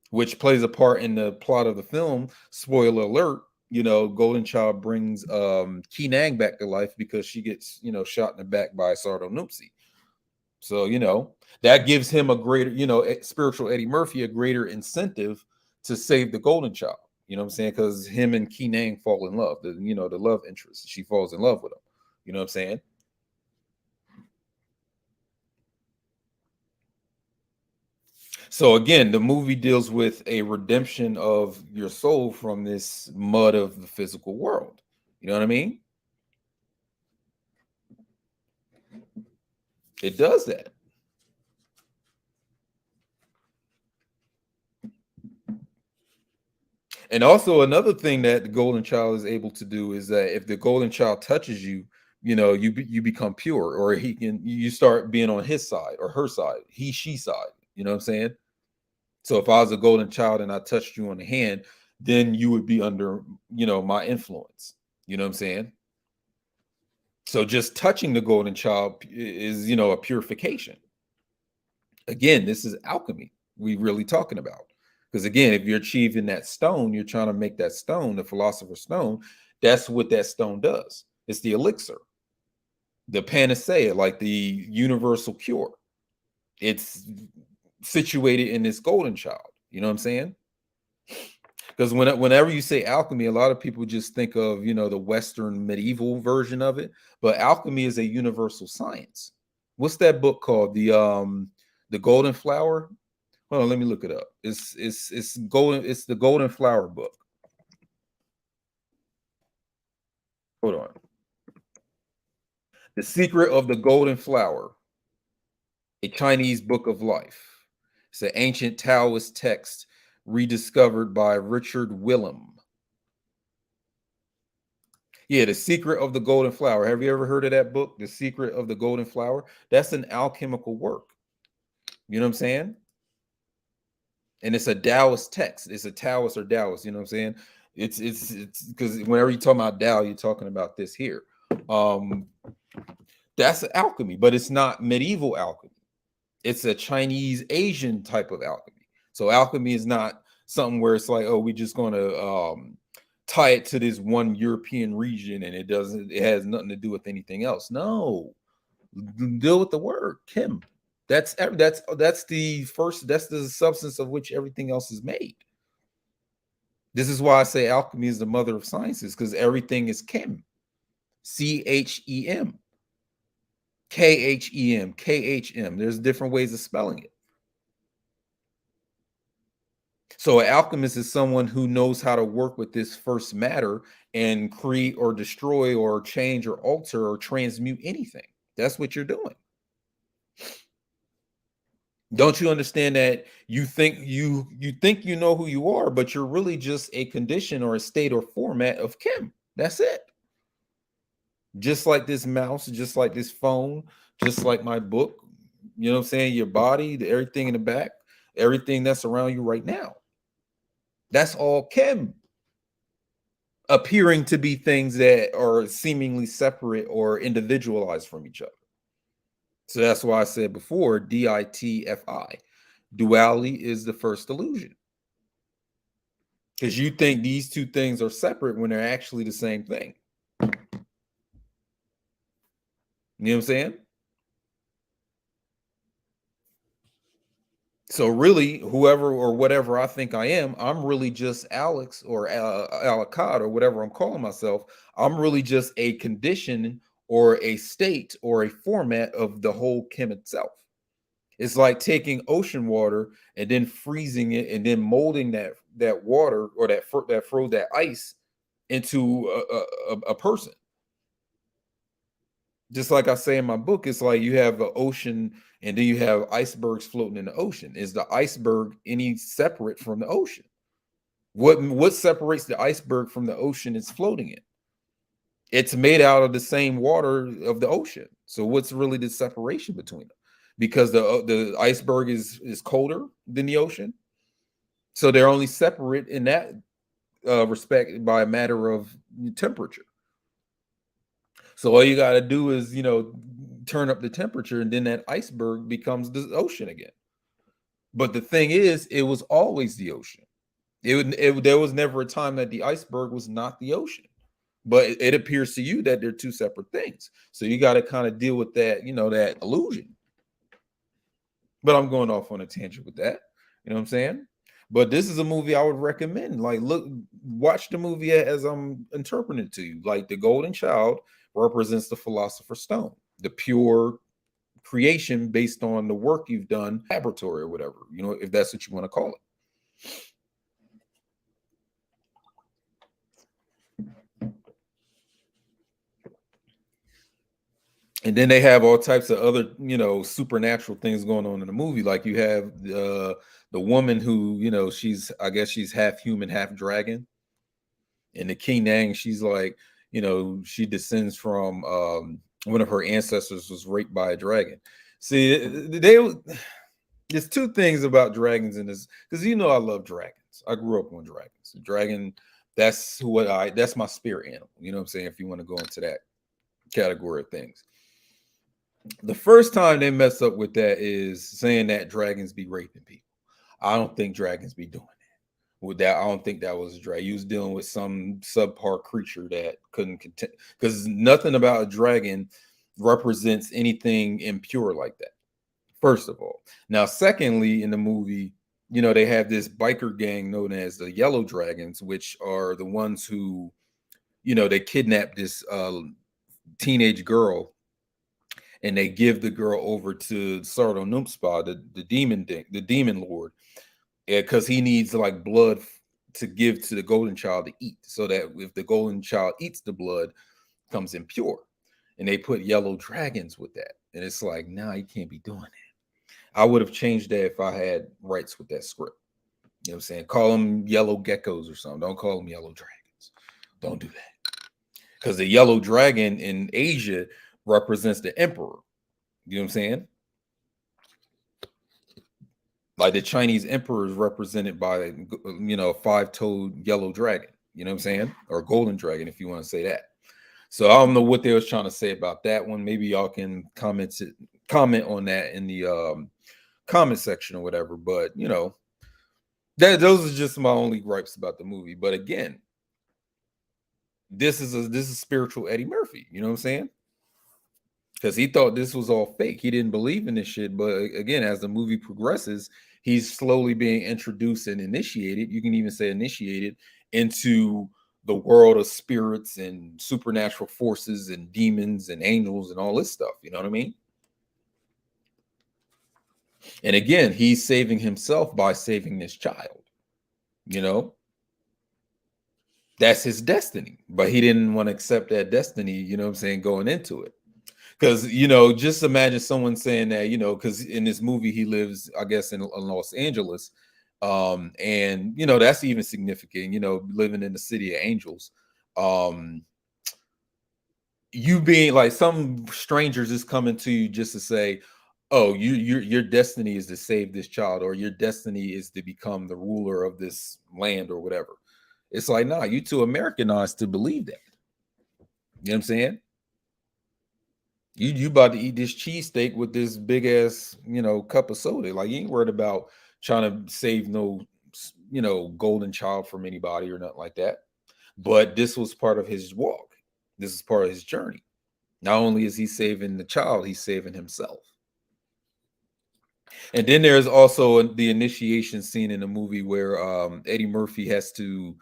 which plays a part in the plot of the film. Spoiler alert, you know, golden child brings Kinang back to life because she gets, you know, shot in the back by Sardo Nupsi. So, you know, that gives him a greater, you know, spiritual Eddie Murphy a greater incentive to save the golden child. You know what I'm saying? Because him and Kinang fall in love. The, you know, the love interest. She falls in love with him. You know what I'm saying? So again, the movie deals with a redemption of your soul from this mud of the physical world. You know what I mean? It does that. And also another thing that the golden child is able to do is that if the golden child touches you, you become pure, or you start being on his side or her side, he, she side. You know what I'm saying? So if I was a golden child and I touched you on the hand, then you would be under, my influence. You know what I'm saying? So just touching the golden child is, a purification. Again, this is alchemy we really talking about. Because again, if you're achieving that stone, you're trying to make that stone, the philosopher's stone. That's what that stone does. It's the elixir, the panacea, like the universal cure. It's situated in this golden child. You know what I'm saying? Because whenever you say alchemy, a lot of people just think of, the Western medieval version of it. But alchemy is a universal science. What's that book called? The Golden Flower. Hold on, let me look it up. It's golden. It's the Golden Flower book. Hold on. The Secret of the Golden Flower, a Chinese book of life. It's an ancient Taoist text rediscovered by Richard Willem. Yeah, The Secret of the Golden Flower. Have you ever heard of that book, The Secret of the Golden Flower? That's an alchemical work. You know what I'm saying? And it's a Taoist text. It's a Taoist or Taoist. You know what I'm saying? It's because whenever you talk about Tao, you're talking about this here. That's alchemy, but it's not medieval alchemy. It's a Chinese Asian type of alchemy. So alchemy is not something where it's like, oh, we're just going to tie it to this one European region, and it has nothing to do with anything else. No, deal with the word chem. That's the first. That's the substance of which everything else is made. This is why I say alchemy is the mother of sciences, because everything is chem. CHEM, KHEM, KHM. There's different ways of spelling it. So an alchemist is someone who knows how to work with this first matter and create or destroy or change or alter or transmute anything. That's what you're doing. Don't you understand that you think you know who you are, but you're really just a condition or a state or format of chem. That's it. Just like this mouse, just like this phone, just like my book, you know what I'm saying? Your body, everything in the back, everything that's around you right now. That's all chem, appearing to be things that are seemingly separate or individualized from each other. So that's why I said before, DITFI. Duality is the first illusion. Because you think these two things are separate when they're actually the same thing. You know what I'm saying? So really, whoever or whatever I think I am, I'm really just Alex or Achad or whatever I'm calling myself. I'm really just a condition or a state or a format of the whole chem itself. It's like taking ocean water and then freezing it and then molding that water or that ice into a person. Just like I say in my book, it's like you have an ocean and then you have icebergs floating in the ocean. Is the iceberg any separate from the ocean? What separates the iceberg from the ocean it's floating in? It's made out of the same water of the ocean. So what's really the separation between them? Because the iceberg is colder than the ocean. So they're only separate in that respect by a matter of temperature. So all you got to do is, turn up the temperature and then that iceberg becomes the ocean again. But the thing is, it was always the ocean. There was never a time that the iceberg was not the ocean. But it appears to you that they're two separate things. So you got to kind of deal with that, that illusion. But I'm going off on a tangent with that. You know what I'm saying? But this is a movie I would recommend. Like, watch the movie as I'm interpreting it to you. Like, the golden child represents the philosopher's stone, the pure creation based on the work you've done, laboratory or whatever, if that's what you want to call it. And then they have all types of other, supernatural things going on in the movie. Like you have the woman who, I guess she's half human, half dragon. And the King Nang, she's like, she descends from one of her ancestors was raped by a dragon. See, there's two things about dragons in this, because I love dragons. I grew up on dragons. Dragon, that's my spirit animal. You know what I'm saying? If you want to go into that category of things. The first time they mess up with that is saying that dragons be raping people. I don't think dragons be doing that. With that, I don't think that was a dragon. You was dealing with some subpar creature that couldn't contend, because nothing about a dragon represents anything impure like that. First of all. Now, secondly, in the movie, they have this biker gang known as the Yellow Dragons, which are the ones who, they kidnap this teenage girl, and they give the girl over to Sardo Numpspa, the demon lord, because he needs like blood to give to the golden child to eat, so that if the golden child eats the blood, comes impure. And they put yellow dragons with that, and it's like, nah, you can't be doing that. I would have changed that if I had rights with that script. You know what I'm saying? Call them yellow geckos or something. Don't call them yellow dragons. Don't do that. Because the yellow dragon in Asia represents the emperor. You know what I'm saying? Like the Chinese emperor is represented by, a five-toed yellow dragon. You know what I'm saying? Or golden dragon, if you want to say that. So I don't know what they was trying to say about that one. Maybe y'all can comment on that in the comment section or whatever. But those are just my only gripes about the movie. But again, this is spiritual Eddie Murphy. You know what I'm saying? Because he thought this was all fake. He didn't believe in this shit. But again, as the movie progresses, he's slowly being introduced and initiated. You can even say initiated into the world of spirits and supernatural forces and demons and angels and all this stuff. You know what I mean? And again, he's saving himself by saving this child. That's his destiny. But he didn't want to accept that destiny, you know what I'm saying, going into it. Because, just imagine someone saying that, because in this movie, he lives, I guess, in Los Angeles. And, that's even significant, living in the city of angels. You being like some strangers just coming to you just to say, oh, your destiny is to save this child, or your destiny is to become the ruler of this land or whatever. It's like, nah, you too Americanized to believe that. You know what I'm saying? You about to eat this cheesesteak with this big ass, cup of soda. Like, you ain't worried about trying to save no, golden child from anybody or nothing like that. But this was part of his walk. This is part of his journey. Not only is he saving the child, he's saving himself. And then there's also the initiation scene in the movie where Eddie Murphy has to,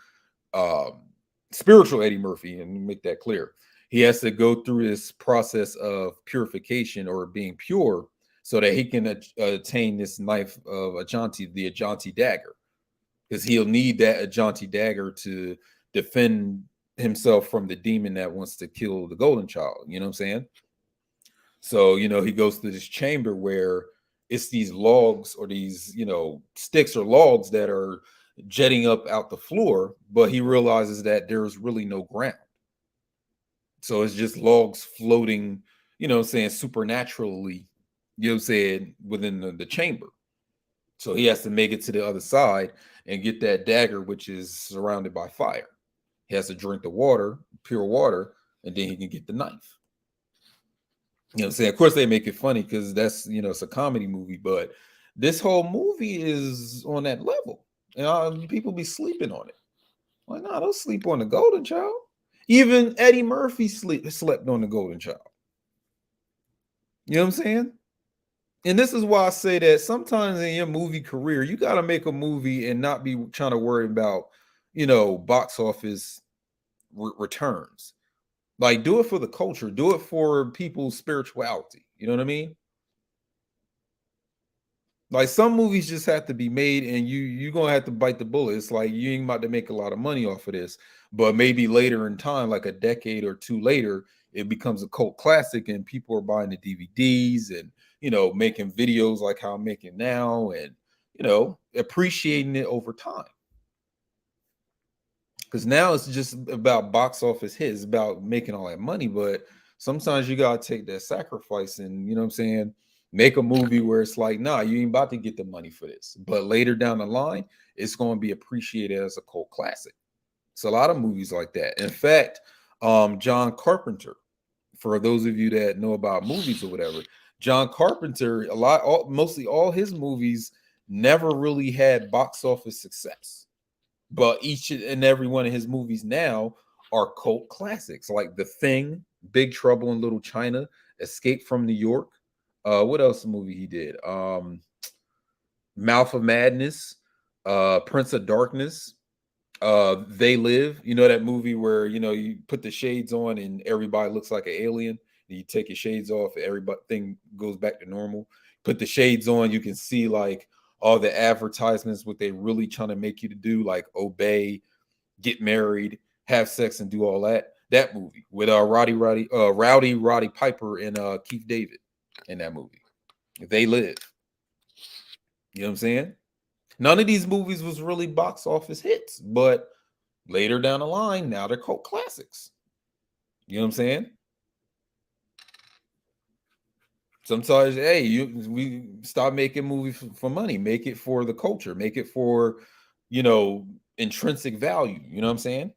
spiritual Eddie Murphy, and make that clear, he has to go through this process of purification or being pure so that he can attain this knife of Ajanti, the Ajanti dagger, because he'll need that Ajanti dagger to defend himself from the demon that wants to kill the golden child. You know what I'm saying? So, he goes to this chamber where it's these logs or these, sticks or logs that are jetting up out the floor, but he realizes that there's really no ground. So it's just logs floating, supernaturally, within the chamber. So he has to make it to the other side and get that dagger, which is surrounded by fire. He has to drink the water, pure water, and then he can get the knife. You know what I'm saying? Of course, they make it funny because that's, it's a comedy movie, but this whole movie is on that level. People be sleeping on it. Like, nah, don't sleep on the golden child. Even Eddie Murphy slept on the golden child. You know what I'm saying? And this is why I say that sometimes in your movie career, you got to make a movie and not be trying to worry about, box office returns. Like, do it for the culture, do it for people's spirituality. You know what I mean? Like, some movies just have to be made, and you're gonna have to bite the bullet. It's like you ain't about to make a lot of money off of this, but maybe later in time, like a decade or two later, it becomes a cult classic, and people are buying the DVDs and making videos like how I'm making now, and appreciating it over time. Because now it's just about box office hits, about making all that money. But sometimes you gotta take that sacrifice and, you know what I'm saying, make a movie where it's like, nah, you ain't about to get the money for this. But later down the line, it's going to be appreciated as a cult classic. It's a lot of movies like that. In fact, John Carpenter, for those of you that know about movies or whatever, John Carpenter, mostly all his movies never really had box office success, but each and every one of his movies now are cult classics, like The Thing, Big Trouble in Little China, Escape from New York. What else movie he did? Mouth of Madness, Prince of Darkness, They Live. You know that movie where, you know, you put the shades on and everybody looks like an alien, and you take your shades off and everything goes back to normal. Put the shades on, you can see like all the advertisements, what they really trying to make you to do, like obey, get married, have sex, and do all that. That movie with Rowdy Piper and Keith David in that movie. They Live. You know what I'm saying? None of these movies was really box office hits, but later down the line, now they're cult classics. You know what I'm saying? Sometimes, hey, we stop making movies for money. Make it for the culture. Make it for, you know, intrinsic value. You know what I'm saying?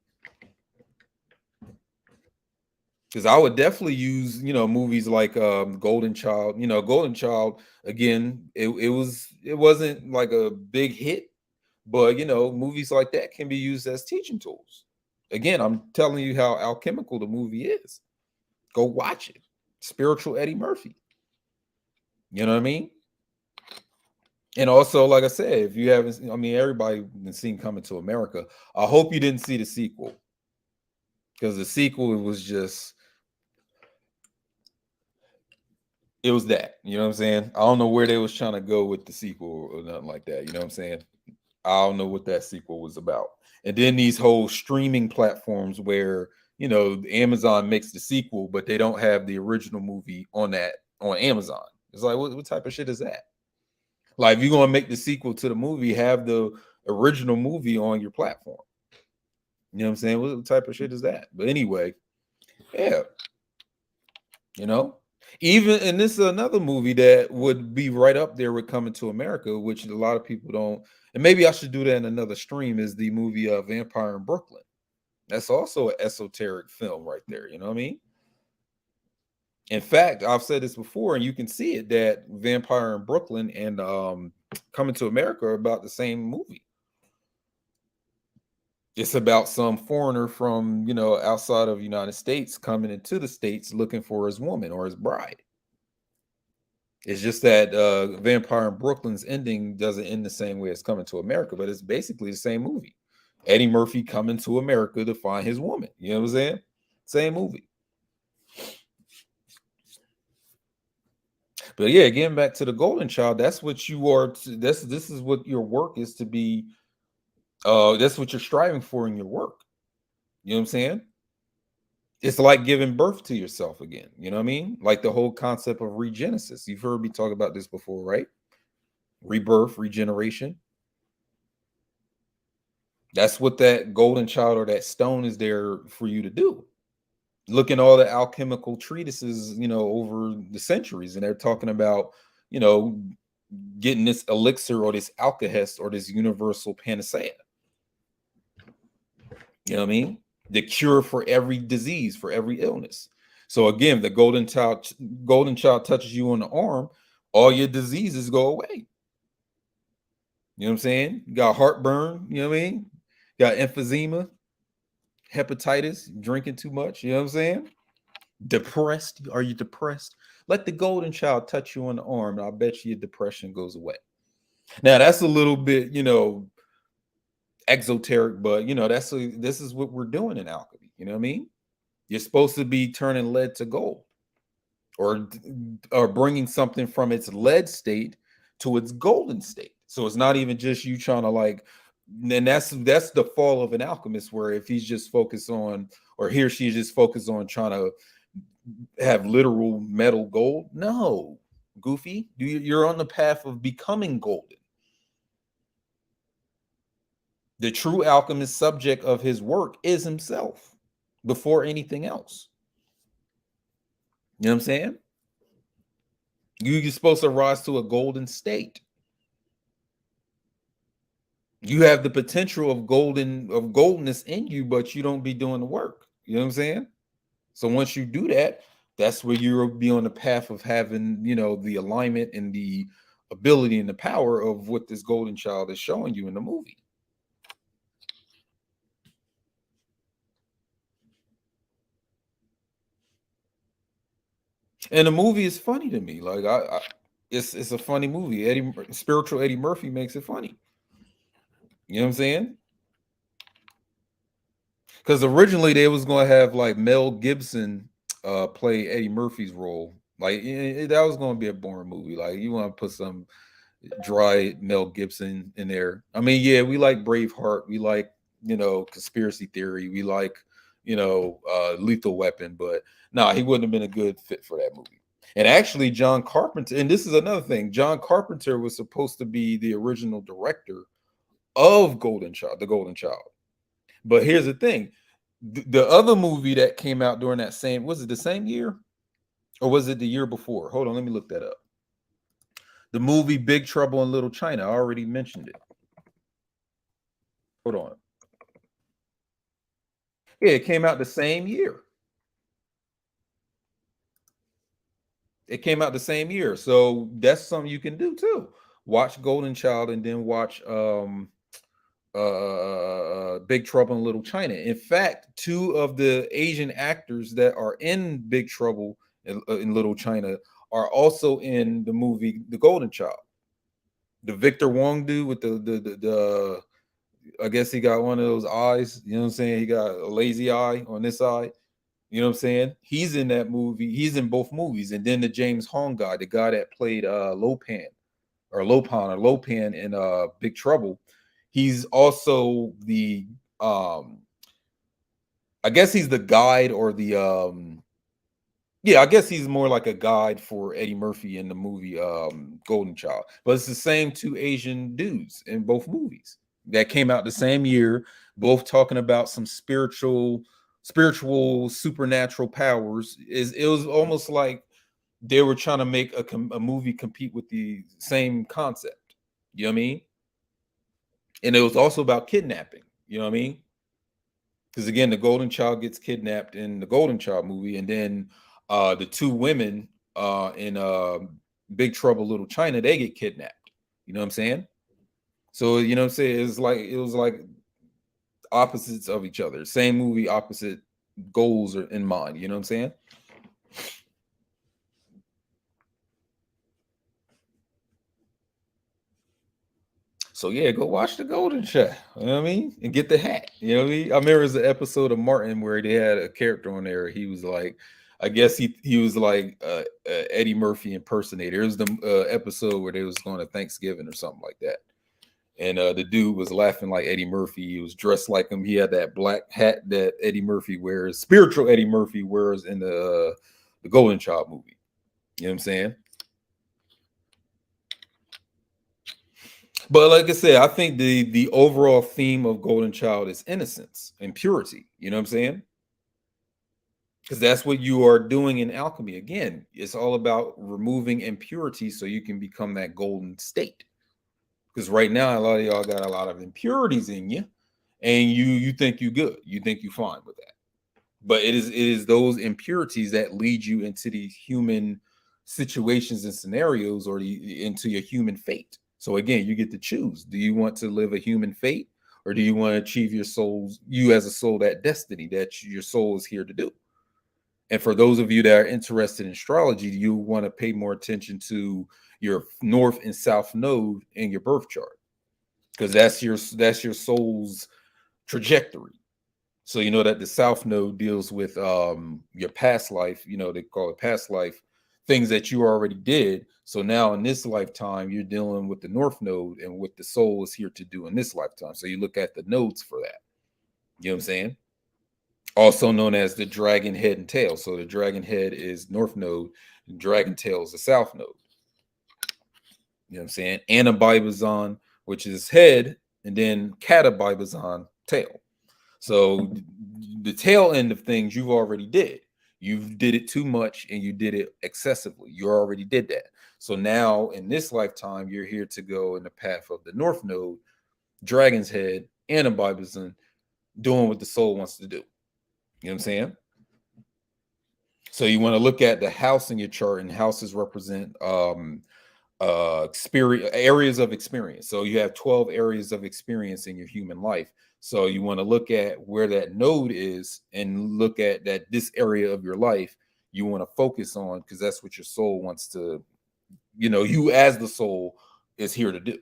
Because I would definitely use, you know, movies like Golden Child. You know, Golden Child, again, it wasn't like a big hit, but you know, movies like that can be used as teaching tools. Again, I'm telling you how alchemical the movie is. Go watch it. Spiritual Eddie Murphy. You know what I mean? And also, like I said, if you haven't, I mean, everybody has seen Coming to America. I hope you didn't see the sequel, because the sequel was just, it was that. You know what I'm saying? I don't know where they was trying to go with the sequel or nothing like that. You know what I'm saying? I don't know what that sequel was about. And then these whole streaming platforms where, you know, Amazon makes the sequel, but they don't have the original movie on Amazon. It's like, what type of shit is that? Like, if you're gonna make the sequel to the movie, have the original movie on your platform. You know what I'm saying? What type of shit is that? But anyway, yeah, you know. Even, and this is another movie that would be right up there with Coming to America, which a lot of people don't. And maybe I should do that in another stream. Is the movie Vampire in Brooklyn? That's also an esoteric film right there. You know what I mean? In fact, I've said this before, and you can see it, that Vampire in Brooklyn and Coming to America are about the same movie. It's about some foreigner from, you know, outside of the United States coming into the States looking for his woman or his bride. It's just that Vampire in Brooklyn's ending doesn't end the same way as Coming to America, but it's basically the same movie. Eddie Murphy coming to America to find his woman. You know what I'm saying? Same movie. But yeah, getting back to the Golden Child, that's what you are. This is what your work is to be. That's what you're striving for in your work. You know what I'm saying? It's like giving birth to yourself again. You know what I mean? Like the whole concept of regenesis. You've heard me talk about this before, right? Rebirth, regeneration. That's what that golden child or that stone is there for you to do. Look at all the alchemical treatises, you know, over the centuries, and they're talking about, you know, getting this elixir or this alkahest or this universal panacea. You know what I mean? The cure for every disease, for every illness. So again, the golden child touches you on the arm, all your diseases go away. You know what I'm saying? You got heartburn, you know what I mean? Got emphysema, hepatitis, drinking too much, you know what I'm saying? Depressed. Are you depressed? Let the golden child touch you on the arm, and I'll bet you your depression goes away. Now that's a little bit, you know, exoteric, but you know, this is what we're doing in alchemy. You know what I mean? You're supposed to be turning lead to gold, or bringing something from its lead state to its golden state. So it's not even just you trying to like, and that's the fall of an alchemist, where if he's just focused on, or he or she is just focused on trying to have literal metal gold. No, goofy, you're on the path of becoming golden. The true alchemist subject of his work is himself before anything else. You know what I'm saying? You're supposed to rise to a golden state. You have the potential of goldenness in you, but you don't be doing the work. You know what I'm saying? So once you do that, that's where you'll be on the path of having, the alignment and the ability and the power of what this golden child is showing you in the movie. And the movie is funny to me. Like it's a funny movie. Spiritual Eddie Murphy makes it funny. You know what I'm saying? Because originally they was gonna have like Mel Gibson play Eddie Murphy's role. Like that was gonna be a boring movie. Like you want to put some dry Mel Gibson in there. I mean, yeah, we like Braveheart, we like conspiracy theory, we like Lethal Weapon, but nah, he wouldn't have been a good fit for that movie. And actually, John Carpenter, and this is another thing, John Carpenter was supposed to be the original director of The Golden Child. But here's the thing. The other movie that came out during that same, was it the same year? Or was it the year before? Hold on, let me look that up. The movie Big Trouble in Little China. I already mentioned it. Hold on. Yeah, it came out the same year. It came out the same year. So that's something you can do too. Watch Golden Child and then watch Big Trouble in Little China. In fact, two of the Asian actors that are in Big Trouble in Little China are also in the movie The Golden Child. The Victor Wong dude with the I guess he got one of those eyes, you know what I'm saying? He got a lazy eye on this side. You know what I'm saying? He's in that movie. He's in both movies. And then the James Hong guy, the guy that played Lopan in Big Trouble, he's also the I guess he's the guide or the I guess he's more like a guide for Eddie Murphy in the movie Golden Child. But it's the same two Asian dudes in both movies that came out the same year, both talking about some spiritual supernatural powers. It was almost like they were trying to make a movie compete with the same concept. You know what I mean? And it was also about kidnapping. You know what I mean? Because again, the Golden Child gets kidnapped in the Golden Child movie, and then the two women in Big Trouble Little China, they get kidnapped. You know what I'm saying? So you know what I'm saying? It was like opposites of each other. Same movie, opposite goals are in mind. You know what I'm saying? So yeah, go watch the Golden Child. You know what I mean? And get the hat. You know what I mean? I remember there's an episode of Martin where they had a character on there. He was like, I guess he was like Eddie Murphy impersonator. It was the episode where they was going to Thanksgiving or something like that. And the dude was laughing like Eddie Murphy. He was dressed like him. He had that black hat that Eddie Murphy wears, spiritual Eddie Murphy wears in the Golden Child movie. You know what I'm saying? But like I said, I think the overall theme of Golden Child is innocence and purity. You know what I'm saying? Because that's what you are doing in alchemy. Again, it's all about removing impurity so you can become that golden state. Because right now, a lot of y'all got a lot of impurities in you, and you think you good, you think you fine with that. But it is those impurities that lead you into these human situations and scenarios, or into your human fate. So again, you get to choose. Do you want to live a human fate, or do you want to achieve you as a soul, that destiny that your soul is here to do? And for those of you that are interested in astrology, you want to pay more attention to your north and south node in your birth chart, because that's your soul's trajectory. So you know that the south node deals with your past life. You know, they call it past life, things that you already did. So now in this lifetime, you're dealing with the north node and what the soul is here to do in this lifetime. So you look at the nodes for that. You know what I'm saying? Also known as the dragon head and tail. So the dragon head is north node, and dragon tail is the south node. You know what I'm saying? Anabibazon, which is head, and then katabibazon, tail. So the tail end of things you've already did. You did it too much and you did it excessively. You already did that. So now in this lifetime, you're here to go in the path of the North Node, Dragon's Head, and a Bibazon, doing what the soul wants to do. You know what I'm saying? So you want to look at the house in your chart, and houses represent experience, areas of experience. So you have 12 areas of experience in your human life. So you want to look at where that node is and look at that this area of your life you want to focus on, because that's what your soul wants to, you as the soul is here to do.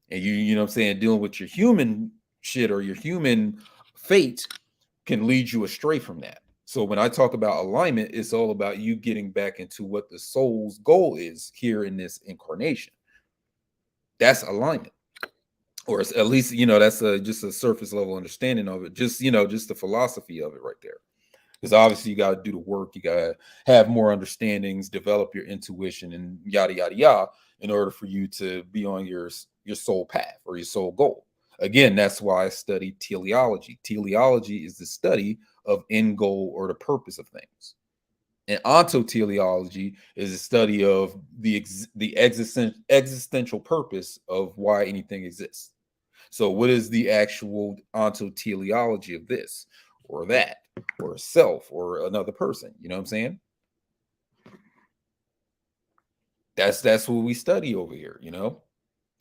And you know what I'm saying, dealing with your human shit or your human fate can lead you astray from that. So when I talk about alignment, it's all about you getting back into what the soul's goal is here in this incarnation. That's alignment. Or at least, that's just a surface level understanding of it. Just, just the philosophy of it right there. Because obviously you got to do the work. You got to have more understandings, develop your intuition, and yada, yada, yada, in order for you to be on your soul path or your soul goal. Again, that's why I study teleology. Teleology is the study of end goal or the purpose of things. And ontoteleology is the study of the existential purpose of why anything exists. So what is the actual ontoteleology of this or that or self or another person? You know what I'm saying? That's what we study over here,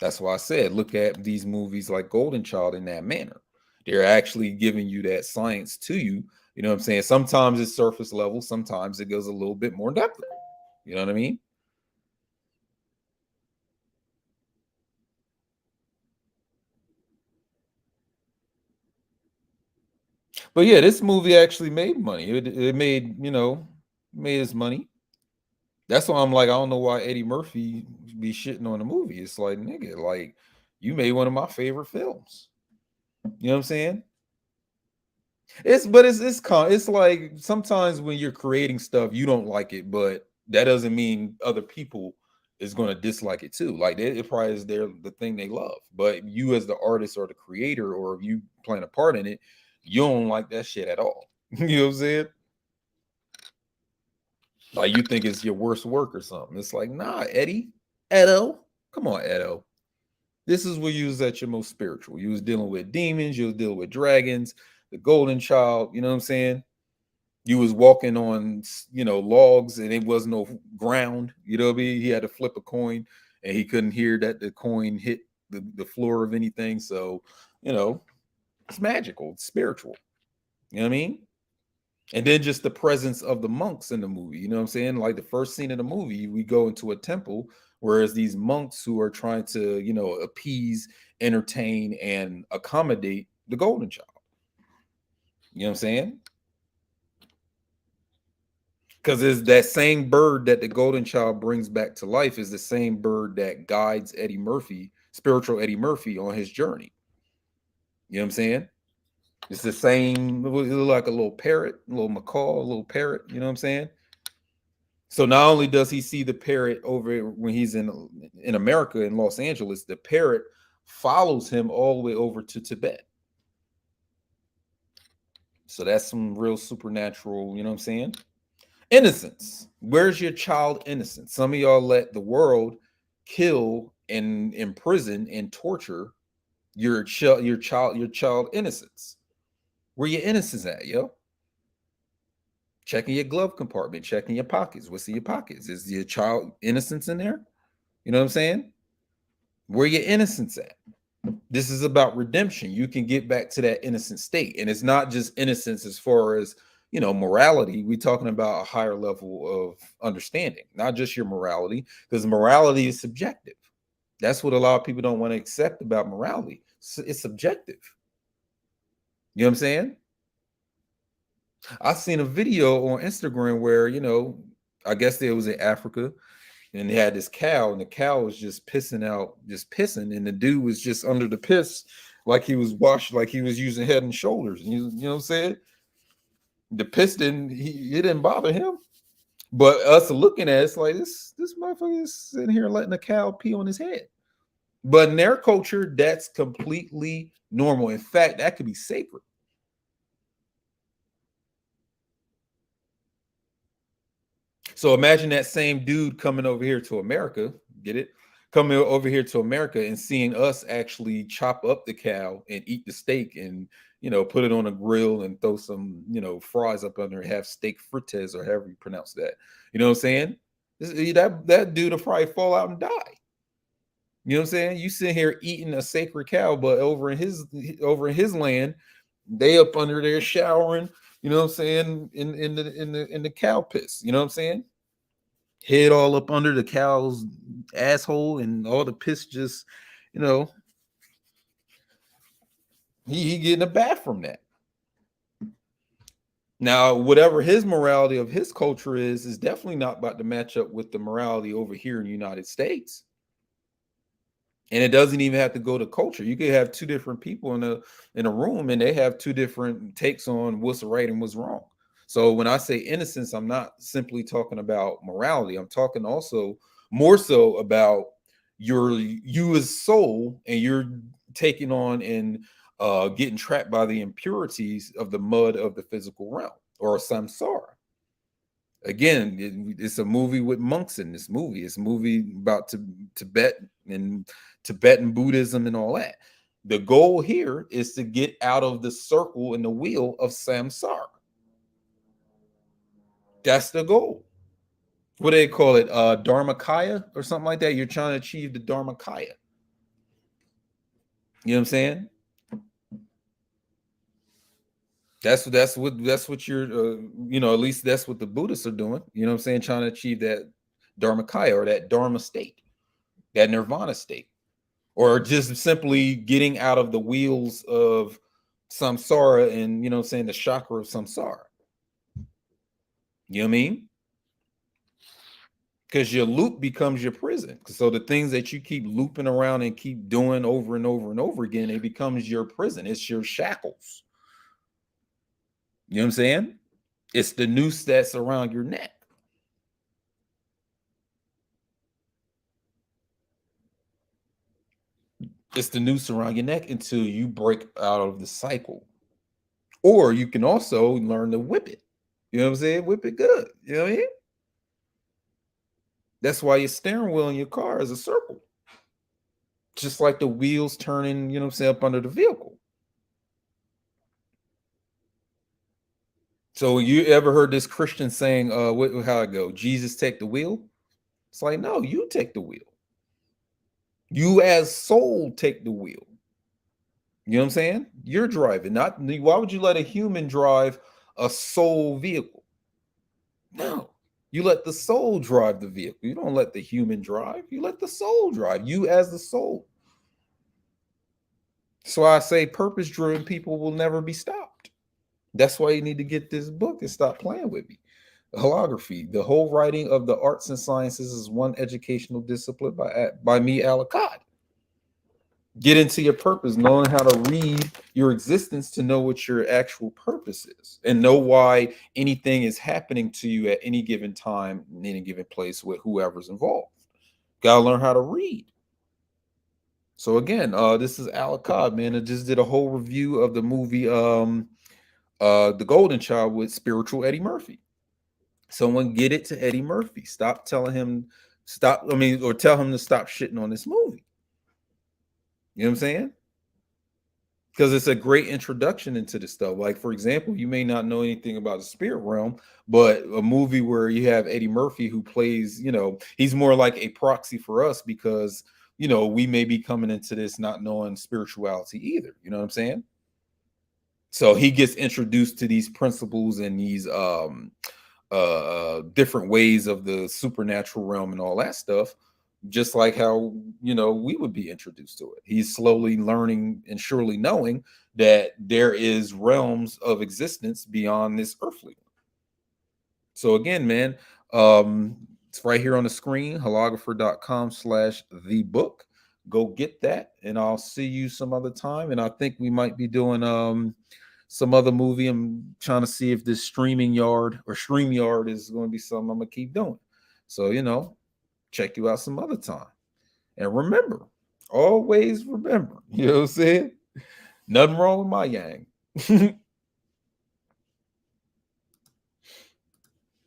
That's why I said look at these movies like Golden Child in that manner. They're actually giving you that science to you. You know what I'm saying? Sometimes it's surface level, sometimes it goes a little bit more depth. You know what I mean? But yeah, this movie actually made money. It made, made his money. That's why I'm like, I don't know why Eddie Murphy be shitting on the movie. It's like, nigga, like you made one of my favorite films. You know what I'm saying? It's like sometimes when you're creating stuff, you don't like it, but that doesn't mean other people is going to dislike it too. Like it probably is the thing they love, but you as the artist or the creator, or if you playing a part in it, you don't like that shit at all. You know what I'm saying? Like you think it's your worst work or something. It's like, nah, Edo, come on, Edo. This is where you was at your most spiritual. You was dealing with demons, you was dealing with dragons, the golden child, you know what I'm saying? You was walking on, logs, and it was no ground, you know what I mean? He had to flip a coin and he couldn't hear that the coin hit the floor of anything. So, it's magical, it's spiritual. You know what I mean? And then just the presence of the monks in the movie, you know what I'm saying? Like the first scene of the movie, we go into a temple, whereas these monks who are trying to, appease, entertain, and accommodate the golden child. You know what I'm saying? Because it's that same bird that the golden child brings back to life is the same bird that guides Eddie Murphy, spiritual Eddie Murphy, on his journey. You know what I'm saying? It's the same, it look like a little parrot, a little macaw, a little parrot. You know what I'm saying? So not only does he see the parrot over when he's in America, in Los Angeles, the parrot follows him all the way over to Tibet. So that's some real supernatural, you know what I'm saying? Innocence. Where's your child innocence? Some of y'all let the world kill and imprison and torture your child innocence. Where your innocence at, yo? Checking your glove compartment, checking your pockets. What's in your pockets? Is your child innocence in there? You know what I'm saying? Where your innocence at? This is about redemption. You can get back to that innocent state. And it's not just innocence as far as, morality. We're talking about a higher level of understanding, not just your morality, because morality is subjective. That's what a lot of people don't want to accept about morality. It's subjective. You know what I'm saying? I seen a video on Instagram where, I guess it was in Africa, and they had this cow, and the cow was just pissing, and the dude was just under the piss, like he was washed, like he was using Head and Shoulders. And you know what I'm saying? The piss it didn't bother him. But us looking at it, it's like this motherfucker is sitting here letting the cow pee on his head. But in their culture, that's completely normal. In fact, that could be sacred. So imagine that same dude coming over here to America, get it? Coming over here to America and seeing us actually chop up the cow and eat the steak and, put it on a grill and throw some, fries up under it, have steak frites or however you pronounce that. You know what I'm saying? That dude will probably fall out and die. You know what I'm saying? You sit here eating a sacred cow, but over in his land, they up under there showering, you know what I'm saying, in the cow piss. You know what I'm saying? Head all up under the cow's asshole and all the piss just, you know, he getting a bath from that. Now, whatever his morality of his culture is definitely not about to match up with the morality over here in the United States. And it doesn't even have to go to culture. You could have two different people in a room and they have two different takes on what's right and what's wrong. So when I say innocence, I'm not simply talking about morality. I'm talking also more so about you as soul, and you're taking on and getting trapped by the impurities of the mud of the physical realm, or samsara. Again, it's a movie with monks in this movie. It's a movie about Tibet and Tibetan Buddhism and all that. The goal here is to get out of the circle and the wheel of samsara. That's the goal. What do they call it? Dharmakaya or something like that. You're trying to achieve the Dharmakaya. You know what I'm saying? That's what you're at least that's what the Buddhists are doing. You know what I'm saying? Trying to achieve that Dharmakaya, or that Dharma state, that Nirvana state, or just simply getting out of the wheels of samsara and, you know what I'm saying, the chakra of samsara. You know what I mean? Because your loop becomes your prison. So the things that you keep looping around and keep doing over and over and over again, it becomes your prison. It's your shackles. You know what I'm saying? It's the noose that's around your neck. It's the noose around your neck until you break out of the cycle. Or you can also learn to whip it. You know what I'm saying? Whip it good. You know what I mean? That's why your steering wheel in your car is a circle. Just like the wheels turning, you know what I'm saying, up under the vehicle. So you ever heard this Christian saying, how it go? Jesus take the wheel? It's like, no, you take the wheel. You as soul take the wheel. You know what I'm saying? You're driving. Not why would you let a human drive a soul vehicle? No. You let the soul drive the vehicle. You don't let the human drive. You let the soul drive. You as the soul. So I say purpose-driven people will never be stopped. That's why you need to get this book and stop playing with me. Holography, the whole writing of the arts and sciences is one educational discipline by me, Achad. Get into your purpose, knowing how to read your existence to know what your actual purpose is, and know why anything is happening to you at any given time, in any given place with whoever's involved. Gotta learn how to read. So again, this is Alchad, man. I just did a whole review of the movie The Golden Child with spiritual Eddie Murphy. Someone get it to Eddie Murphy. Stop telling him or tell him to stop shitting on this movie. You know what I'm saying? Because it's a great introduction into this stuff. Like, for example, you may not know anything about the spirit realm, but a movie where you have Eddie Murphy who plays, he's more like a proxy for us, because we may be coming into this not knowing spirituality either. You know what I'm saying? So he gets introduced to these principles and these different ways of the supernatural realm and all that stuff, just like how we would be introduced to it. He's slowly learning and surely knowing that there is realms of existence beyond this earthly one. So again, man, it's right here on the screen, holographer.com/the book. Go get that, and I'll see you some other time. And I think we might be doing some other movie. I'm trying to see if this StreamYard is going to be something I'm gonna keep doing. So check you out some other time. And remember, Always remember, you know what I'm saying? Nothing wrong with my yang.